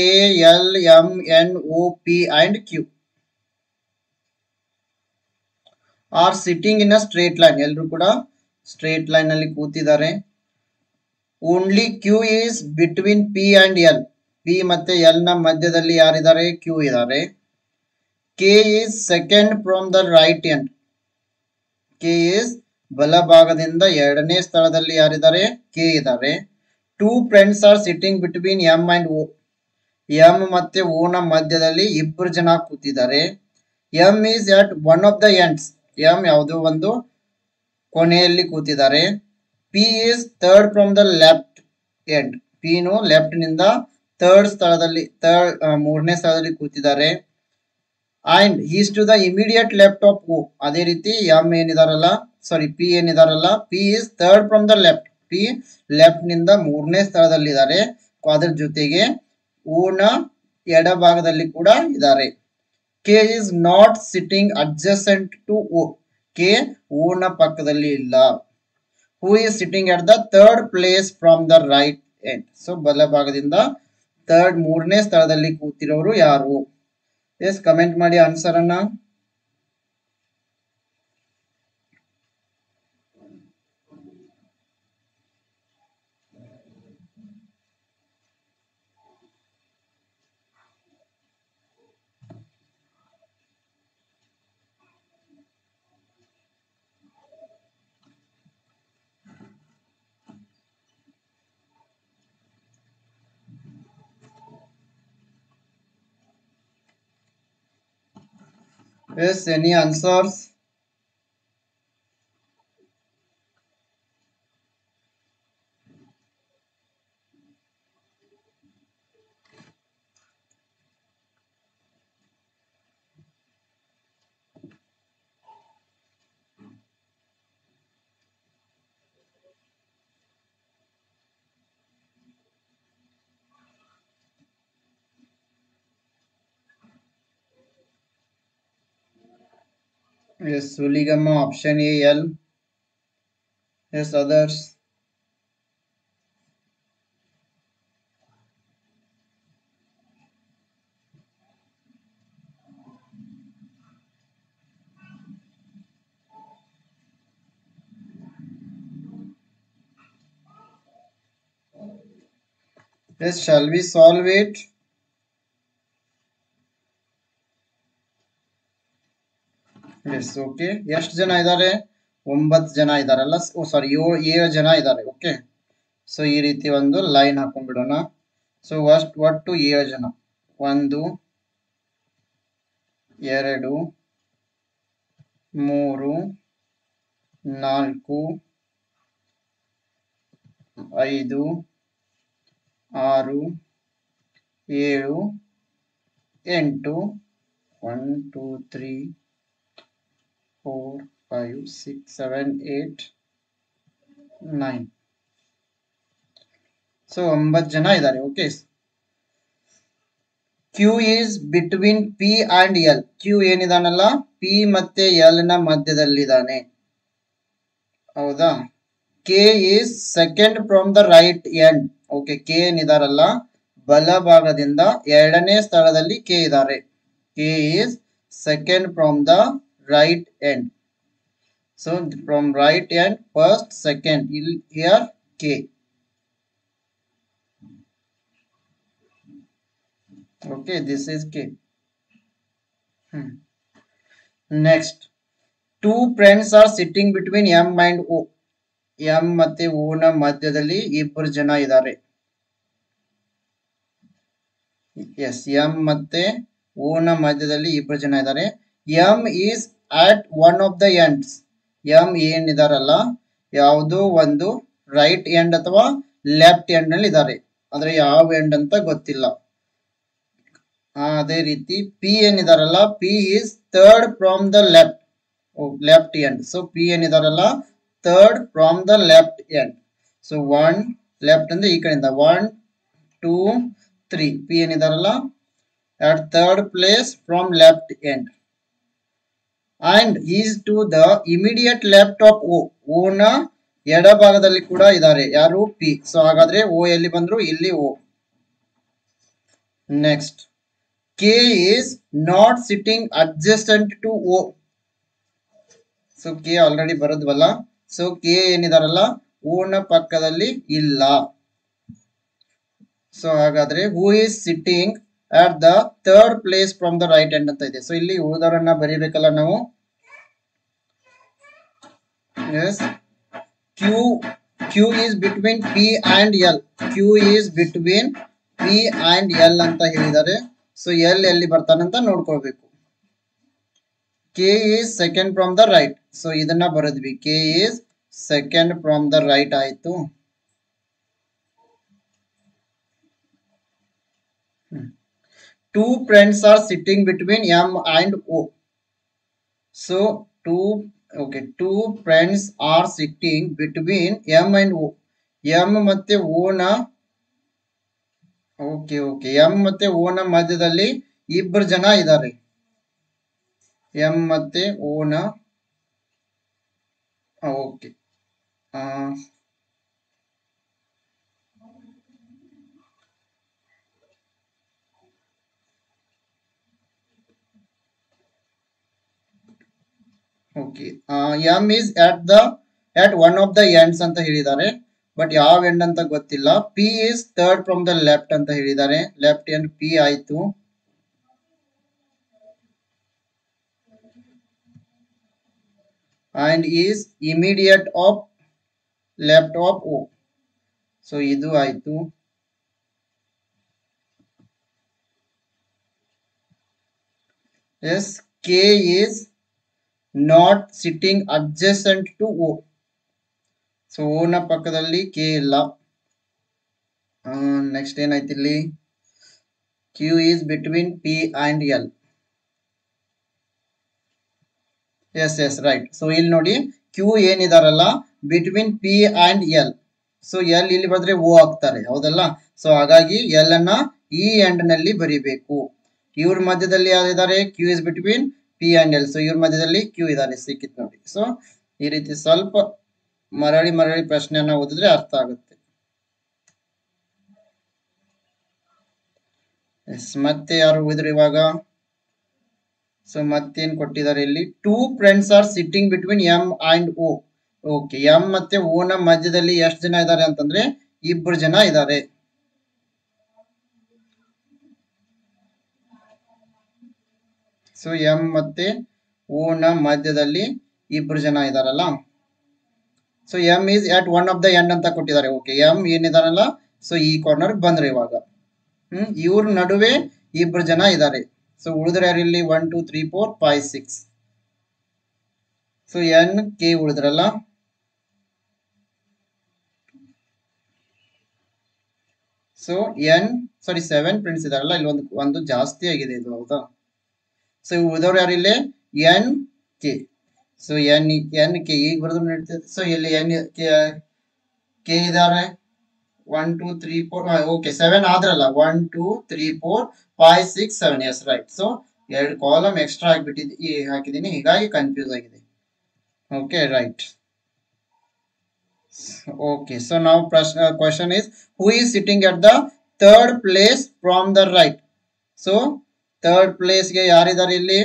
L, M, N, O, P and Q. Are sitting in a straight line. ಎಲ್ಲರೂ ಕೂಡ straight line ನಲ್ಲಿ ಕೂತಿದ್ದಾರೆ. Only Q is between P and L. P ಮತ್ತೆ L ನ ಮಧ್ಯದಲ್ಲಿ ಯಾರಿದ್ದಾರೆ? Q ಇದ್ದಾರೆ. K is second from the right end. K is ಬಲಭಾಗದಿಂದ ಎರಡನೇ ಸ್ಥಳದಲ್ಲಿ ಯಾರಿದ್ದಾರೆ? K ಇದ್ದಾರೆ. 2 friends are sitting between M and O. M ಮತ್ತೆ O ನ ಮಧ್ಯದಲ್ಲಿ ಇಬ್ಬರು ಜನ ಕೂತಿದ್ದಾರೆ. M is at one of the ends. M ಯಾವುದೋ ಒಂದು ಕೊನೆಯಲ್ಲಿ ಕೂತಿದ್ದಾರೆ. P is third from the left end. P ನು ಲೆಫ್ಟ್ ನಿಂದ ಮೂರನೇ ಸ್ಥಳದಲ್ಲಿ ಕೂತಿದ್ದಾರೆ. And is to the immediate left of O. ಅದೇ ರೀತಿ M ಏನಿದಾರಲ್ಲ, ಸಾರಿ P ಏನಿದಾರಲ್ಲ, P is third from the left. P left ನಿಂದ ಮೂರನೇ ಸ್ಥಳದಲ್ಲಿದ್ದಾರೆ. ಅದರ ಜೊತೆಗೆ O ನ ಎಡಭಾಗದಲ್ಲಿ ಕೂಡ ಇದ್ದಾರೆ. K is not sitting adjacent to O. K O ನ ಪಕ್ಕದಲ್ಲಿ ಇಲ್ಲ. Who is sitting at the third place from the right end. So ಬಲಭಾಗದಿಂದ ಮೂರನೇ ಸ್ಥಳದಲ್ಲಿ ಕೂತಿರೋರು ಯಾರು? ಎಸ್, ಕಮೆಂಟ್ ಮಾಡಿ ಆನ್ಸರ್ ಅನ್ನ. Yes, any answers? Yes, Suligama, option A, L. Yes, others. Yes, shall we solve it? Yes, okay. ಎಷ್ಟು ಜನ ಇದ್ದಾರೆ? 9 ಜನ ಇದಾರಲ್ಲ. ಸಾರಿ 7 ಜನ ಇದ್ದಾರೆ. ಓಕೆ. ಸೊ ಈ ರೀತಿ ಒಂದು ಲೈನ್ ಹಾಕೊಂಡ್ಬಿಡೋಣ. ಸೊ ಒಟ್ಟು 7 ಜನ. 1 2 3 4 5 6 7 8 1 2 3 4 5 6 7 8 9 ಸೊ 9 ಜನ ಇದ್ದಾರೆ. Okay, Q is between P and L. Q ಏನಿದಾನಲ್ಲ ಪಿ ಮತ್ತೆ ಎಲ್ ನ ಮಧ್ಯದಲ್ಲಿದ್ದಾನೆ. ಹೌದಾ? K is second from the right end. Okay, K ಏನಿದಾರಲ್ಲ ಬಲಭಾಗದಿಂದ ಎರಡನೇ ಸ್ಥಳದಲ್ಲಿ ಕೆ ಇದ್ದಾರೆ. K is second from the right end. So from right end first second here K. Okay, this is K. Next, two friends are sitting between M and O. M ಮತ್ತೆ O ನ ಮಧ್ಯದಲ್ಲಿ ಇಬ್ಬರು ಜನ ಇದ್ದಾರೆ. Yes, M ಮತ್ತೆ O ನ ಮಧ್ಯದಲ್ಲಿ ಇಬ್ಬರು ಜನ ಇದ್ದಾರೆ. M is at one of the ends. M ಏನಿದಾರಲ್ಲ ಯಾವುದೋ ಒಂದು ರೈಟ್ ಎಂಡ್ ಅಥವಾ ಲೆಫ್ಟ್ ಎಂಡ್ ನಲ್ಲಿ ಇದ್ದಾರೆ. ಆದ್ರೆ ಯಾವ ಎಂಡ್ ಅಂತ ಗೊತ್ತಿಲ್ಲ. ಅದೇ ರೀತಿ ಪಿ ಏನಿದಾರಲ್ಲ P is third from the left end. So P ಏನಿದಾರಲ್ಲ third from the left end. So 1 left ಅಂದ್ರೆ ಈ ಕಡೆಯಿಂದ 1 2 3 ಪಿ ಏನಿದಾರಲ್ಲ at third place from left end and is to the immediate left of O. O ನ ಎಡಭಾಗದಲ್ಲಿ ಕೂಡ ಇದ್ದಾರೆ. ಯಾರು? ಪಿ. ಸೊ ಹಾಗಾದ್ರೆ ಓ ಎಲ್ಲಿ ಬಂದ್ರು? ಇಲ್ಲಿ O. Next, K is not sitting adjacent to O. So K already ಬರದ್ವಲ್ಲ. ಸೊ K ಏನಿದಾರಲ್ಲ O ನ ಪಕ್ಕದಲ್ಲಿ ಇಲ್ಲ. ಸೊ ಹಾಗಾದ್ರೆ who is sitting at the third place from the right end ಅಂತ ಇದೆ. ಸೊ ಇಲ್ಲಿ ಉಳಿದವರನ್ನ ಬರೀಬೇಕಲ್ಲ ನಾವು. Yes, Q is between P and L. Q is between P and L ಅಂತ ಹೇಳಿದ್ದಾರೆ. ಸೊ ಎಲ್ ಎಲ್ಲಿ ಬರ್ತಾನಂತ ನೋಡ್ಕೊಳ್ಬೇಕು. K is second from the right. So ಇದನ್ನ ಬರೆದ್ವಿ. K is second from the right ಆಯ್ತು. Two friends are sitting between M and O. So two friends are sitting between M and O. M ಮತ್ತೆ O ನ M ಮತ್ತೆ O ನ ಮಧ್ಯದಲ್ಲಿ ಇಬ್ಬರು ಜನ ಇದ್ದಾರೆ. ಎಂ ಮತ್ತೆ ಓ ನ okay M is at one of the ends ಅಂತ ಹೇಳಿದ್ದಾರೆ. ಬಟ್ ಯಾವ ಎಂಡ್ ಅಂತ ಗೊತ್ತಿಲ್ಲ. P is third from the left ಅಂತ ಹೇಳಿದ್ದಾರೆ. ಲೆಫ್ಟ್ ಎಂಡ್ ಪಿ ಆಯ್ತು. And is immediate of left of O. So ಇದು ಆಯ್ತು. Yes, K is not sitting adjacent to O. So O ನ ಪಕ್ಕದಲ್ಲಿ ಕೆ ಇಲ್ಲ. ನೆಕ್ಸ್ಟ್ ಏನಾಯ್ತು ಇಲ್ಲಿ? Q is between P and L. Yes right. So ಇಲ್ಲಿ ನೋಡಿ ಕ್ಯೂ ಏನಿದಾರಲ್ಲ between P and L. So L ಇಲ್ಲಿ ಬಂದ್ರೆ ಓ ಆಗ್ತಾರೆ. ಹೌದಲ್ಲ? ಸೊ ಹಾಗಾಗಿ ಎಲ್ ಅನ್ನ ಈ ಎಂಡ್ ನಲ್ಲಿ ಬರಿಬೇಕು. ಇವ್ರ ಮಧ್ಯದಲ್ಲಿ ಯಾರಿದ್ದಾರೆ? Q is between P and L. So ಇವ್ರ ಮಧ್ಯದಲ್ಲಿ ಕ್ಯೂ ಇದಾರೆ. ಸಿಕ್ಕಿತ್ ನೋಡಿ. ಸೊ ಈ ರೀತಿ ಸ್ವಲ್ಪ ಮರಳಿ ಪ್ರಶ್ನೆಯನ್ನ ಓದಿದ್ರೆ ಅರ್ಥ ಆಗುತ್ತೆ. ಮತ್ತೆ ಯಾರು ಓದಿದ್ರು ಇವಾಗ? ಸೊ ಮತ್ತೇನ್ ಕೊಟ್ಟಿದ್ದಾರೆ ಇಲ್ಲಿ? Two friends are sitting between M and O. Okay, M ಮತ್ತೆ ಓ ನ ಮಧ್ಯದಲ್ಲಿ ಎಷ್ಟು ಜನ ಇದ್ದಾರೆ ಅಂತಂದ್ರೆ ಇಬ್ಬರು ಜನ ಇದ್ದಾರೆ. ಸೊ ಎಂ ಮತ್ತೆ ಓ ನ ಮಧ್ಯದಲ್ಲಿ ಇಬ್ಬರು ಜನ ಇದಾರಲ್ಲ. So M is at one of the end ಅಂತ ಕೊಟ್ಟಿದ್ದಾರೆ. ಓಕೆ, ಎಂ ಏನಿದಾರಲ್ಲ ಸೊ ಈ ಕಾರ್ನರ್ ಬಂದ್ರೆ ಇವಾಗ ಇವ್ರ ನಡುವೆ ಇಬ್ರು ಜನ ಇದ್ದಾರೆ. ಸೊ ಉಳಿದ್ರೆ ಯಾರು ಇಲ್ಲಿ 1 2 3 4 5 6. ಸೊ ಎನ್ ಕೆ ಉಳಿದ್ರಲ್ಲ. ಸೊ ಎನ್ ಸಾರಿ 7 ಫ್ರೆಂಡ್ಸ್ ಇದಾರಲ್ಲ, ಇಲ್ಲಿ ಒಂದು ಜಾಸ್ತಿ ಆಗಿದೆ ಇದು, ಹೌದಾ? ಸೊ ಉಳಿದವ್ರು ಯಾರು ಇಲ್ಲಿ N K. So N K ಈಗ ಬರೆದು ನಡೀತದೆ. ಸೊ ಇಲ್ಲಿ ಎನ್ ಕೆ ಇದಾರೆ 1 2 3 4 ಓಕೆ 7 ಆದ್ರಲ್ಲ 1 2 3 4 5 6 7. Yes right. So 2 column extra ಹಾಕಿದ್ದೀನಿ, ಹೀಗಾಗಿ ಕನ್ಫ್ಯೂಸ್ ಆಗಿದೆ. Okay right. Okay, so now question is, who is sitting at the third place from the right? So third place ge yaridare illi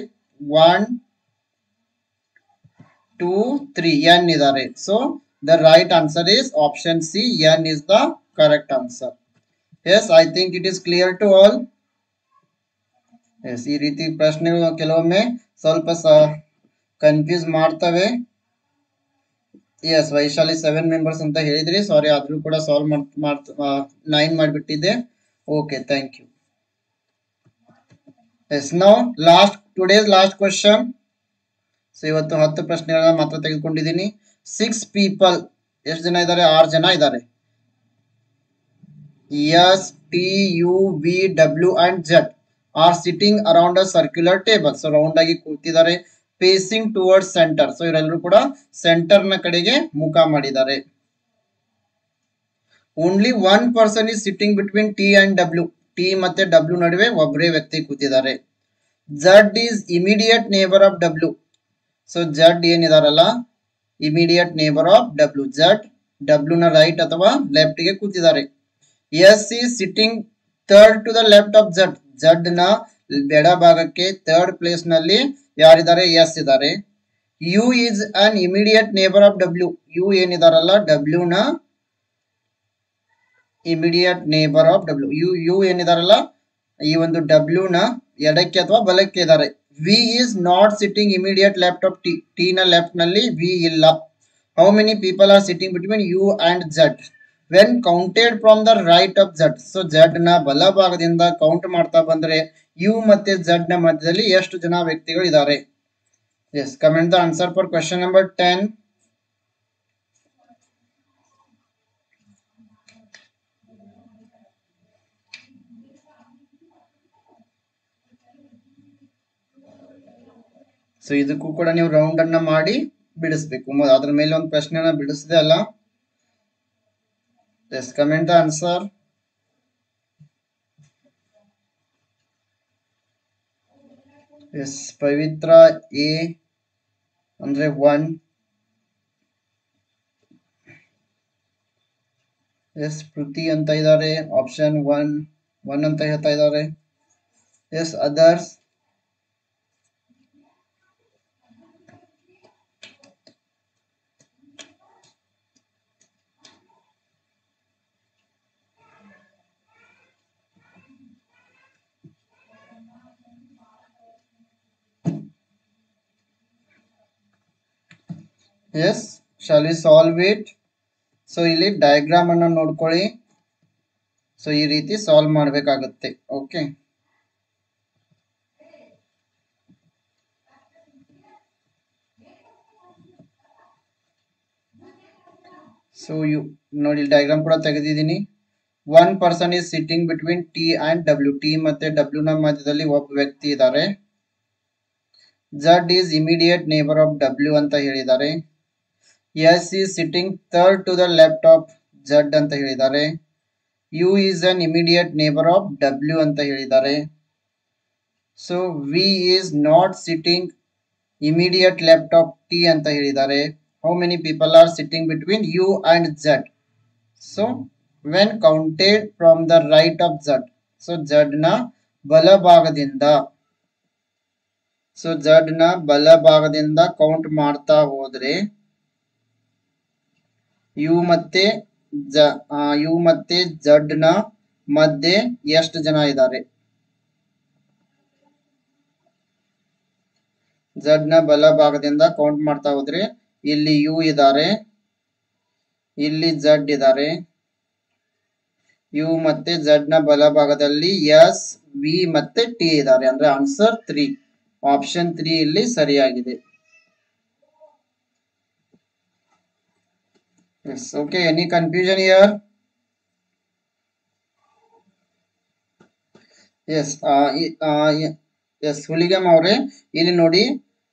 1 2 3 n idare. So the right answer is option C, n is the correct answer. Yes, I think it is clear to all. Yes, ee ರೀತಿ ಪ್ರಶ್ನೆಗಳು ಕೆಲವೊಮ್ಮೆ ಸ್ವಲ್ಪ confuse ಮಾಡ್ತವೆ. S Vaishali 7 members ಅಂತ ಹೇಳಿದ್ರಿ, sorry ಆದ್ರೂ ಕೂಡ solve 9 ಮಾಡಿಬಿಟ್ಟಿದ್ದೆ. Okay thank you. Yes now today's last question. So ಇವತ್ತು 10 ಪ್ರಶ್ನೆಗಳನ್ನ ಮಾತ್ರ ತೆಗೆದುಕೊಂಡಿದ್ದೀನಿ. 6 ಪೀಪಲ್, ಎಷ್ಟು ಜನ ಇದ್ದಾರೆ? 6 ಜನ ಇದ್ದಾರೆ. S T U V W and Z are sitting around a circular table. So round ಆಗಿ ಕೂತಿದ್ದಾರೆ. Facing towards centre. ಸೊ ಇವರೆಲ್ಲರೂ ಕೂಡ ಸೆಂಟರ್ ನ ಕಡೆಗೆ ಮುಖ ಮಾಡಿದ್ದಾರೆ. Only 1 person is sitting between T and W. T ಮತ್ತೆ ಡಬ್ಲ್ಯೂ ನಡುವೆ ಒಬ್ಬರೇ ವ್ಯಕ್ತಿ ಕೂತಿದ್ದಾರೆ. Z is immediate neighbour of W. So Z ಏನಿದಾರಲ್ಲ immediate neighbour of W. Z W ನ ರೈಟ್ ಅಥವಾ ಲೆಫ್ಟ್ ಗೆ ಕೂತಿದ್ದಾರೆ. S is sitting third to the left of Z. Z ನ ಎಡ ಭಾಗಕ್ಕೆ ಥರ್ಡ್ ಪ್ಲೇಸ್ ನಲ್ಲಿ ಯಾರಿದ್ದಾರೆ? ಎಸ್ ಇದ್ದಾರೆ. U is an immediate neighbour of W. U ಏನಿದಾರಲ್ಲ ಡಬ್ಲ್ಯೂ ನ immediate neighbour of W. U ಏನಿದಾರಲ್ಲ ಈ ಒಂದು ಡಬ್ಲ್ಯೂ ನ ಎಡಕ್ಕೆ ಅಥವಾ ಬಲಕ್ಕೆ ಇದ್ದಾರೆ. V is not sitting immediate left of T. T ನ ಲೆಫ್ಟ್ ನಲ್ಲಿ ವಿ ಇಲ್ಲ. How many people are sitting between U and Z when counted from the right of Z. So Z ನ ಬಲ ಭಾಗದಿಂದ ಕೌಂಟ್ ಮಾಡ್ತಾ ಬಂದ್ರೆ ಯು ಮತ್ತೆ ಜಡ್ ನ ಮಧ್ಯದಲ್ಲಿ ಎಷ್ಟು ಜನ ವ್ಯಕ್ತಿಗಳು ಇದ್ದಾರೆ? Yes, comment the answer for question number 10. So ಇದಕ್ಕೂ ಕೂಡ ನೀವು ರೌಂಡ್ ಅನ್ನ ಮಾಡಿ ಬಿಡಿಸ್ಬೇಕು. ಅದ್ರ ಮೇಲೆ ಒಂದು ಪ್ರಶ್ನೆನ ಬಿಡಿಸಿದೆ ಅಲ್ಲ. Yes, comment the answer. Yes, Pavitra A ಅಂದ್ರೆ 1. ಎಸ್, ಪೃಥ್ವಿ ಅಂತ ಇದ್ದಾರೆ. ಆಪ್ಷನ್ 1 ಅಂತ ಹೇಳ್ತಾ ಇದ್ದಾರೆ. Yes, others. Yes, shall we solve it? So ಇಲ್ಲಿ ಡಯಾಗ್ರಾಮ್ ಅನ್ನ ನೋಡ್ಕೊಳ್ಳಿ. ಸೊ ಈ ರೀತಿ ಸಾಲ್ವ್ ಮಾಡಬೇಕಾಗುತ್ತೆ. ಓಕೆ, ಸೊ ನೋಡಿ ಡಯಾಗ್ರಾಮ್ ಕೂಡ ತೆಗೆದಿದ್ದೀನಿ. 1 person is sitting between T and W. T ಮತ್ತೆ ಡಬ್ಲ್ಯೂ ನ ಮಧ್ಯದಲ್ಲಿ ಒಬ್ಬ ವ್ಯಕ್ತಿ ಇದ್ದಾರೆ. Z is immediate neighbour of W ಅಂತ ಹೇಳಿದ್ದಾರೆ. S is sitting third to the left of Z ಅಂತ ಹೇಳಿದ್ದಾರೆ. U is an immediate neighbour of W ಅಂತ ಹೇಳಿದ್ದಾರೆ. So V is not sitting immediate left of T ಅಂತ ಹೇಳಿದ್ದಾರೆ. How many people are sitting between U and Z? So when counted from the right of Z. So Z ನ ಬಲಭಾಗದಿಂದ, so Z ನ ಬಲಭಾಗದಿಂದ count ಮಾಡ್ತಾ ಹೋದ್ರೆ you ಮತ್ತೆ ಜಡ್ ನ ಮಧ್ಯೆ ಎಷ್ಟು ಜನ ಇದ್ದಾರೆ? ಜಡ್ ನ ಬಲಭಾಗದಿಂದ ಕೌಂಟ್ ಮಾಡ್ತಾ ಹೋದ್ರೆ ಇಲ್ಲಿ ಯು ಇದ್ದಾರೆ, ಇಲ್ಲಿ ಜಡ್ ಇದ್ದಾರೆ, ಯು ಮತ್ತೆ ಝಡ್ ನ ಬಲಭಾಗದಲ್ಲಿ ಎಸ್ ವಿ ಮತ್ತೆ ಟಿ ಇದ್ದಾರೆ. ಅಂದ್ರೆ ಆನ್ಸರ್ 3, ಆಪ್ಷನ್ 3 ಇಲ್ಲಿ ಸರಿಯಾಗಿದೆ. Yes, okay. Any confusion here? Yes, yes ಹುಲಿಗಮ್ ಅವ್ರೆ, ಇಲ್ಲಿ ನೋಡಿ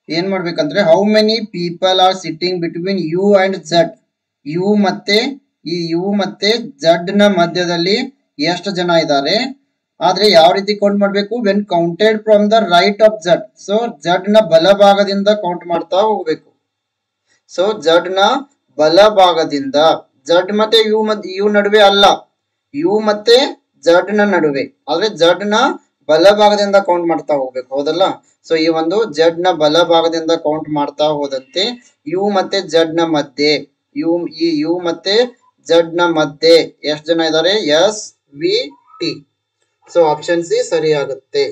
ಏನ್ ಮಾಡ್ಬೇಕಂದ್ರೆ how many people are sitting between U and Z. U ಮತ್ತೆ ಝಡ್ ನ ಮಧ್ಯದಲ್ಲಿ ಎಷ್ಟು ಜನ ಇದ್ದಾರೆ, ಆದ್ರೆ ಯಾವ ರೀತಿ ಕೌಂಟ್ ಮಾಡ್ಬೇಕು? When counted from the right of Z. So Z ನ ಬಲಭಾಗದಿಂದ ಕೌಂಟ್ ಮಾಡ್ತಾ ಹೋಗ್ಬೇಕು. ಸೊ ಝಡ್ ನ ಬಲಭಾಗದಿಂದ, ಝಡ್ ಮತ್ತೆ ಯು ನಡುವೆ ಅಲ್ಲ, ಯು ಮತ್ತೆ ಝಡ್ ನ ನಡುವೆ, ಆದ್ರೆ ಝಡ್ ನ ಬಲಭಾಗದಿಂದ ಕೌಂಟ್ ಮಾಡ್ತಾ ಹೋಗ್ಬೇಕು, ಹೌದಲ್ಲ? ಸೊ ಈ ಒಂದು ಝಡ್ ನ ಬಲಭಾಗದಿಂದ ಕೌಂಟ್ ಮಾಡ್ತಾ ಹೋದಂತೆ ಯು ಮತ್ತೆ ಝಡ್ ನ ಮಧ್ಯೆ, ಯು ಮತ್ತೆ ಝಡ್ ನ ಮಧ್ಯೆ ಎಷ್ಟು ಜನ ಇದ್ದಾರೆ? S V T. So option C ಸರಿಯಾಗುತ್ತೆ.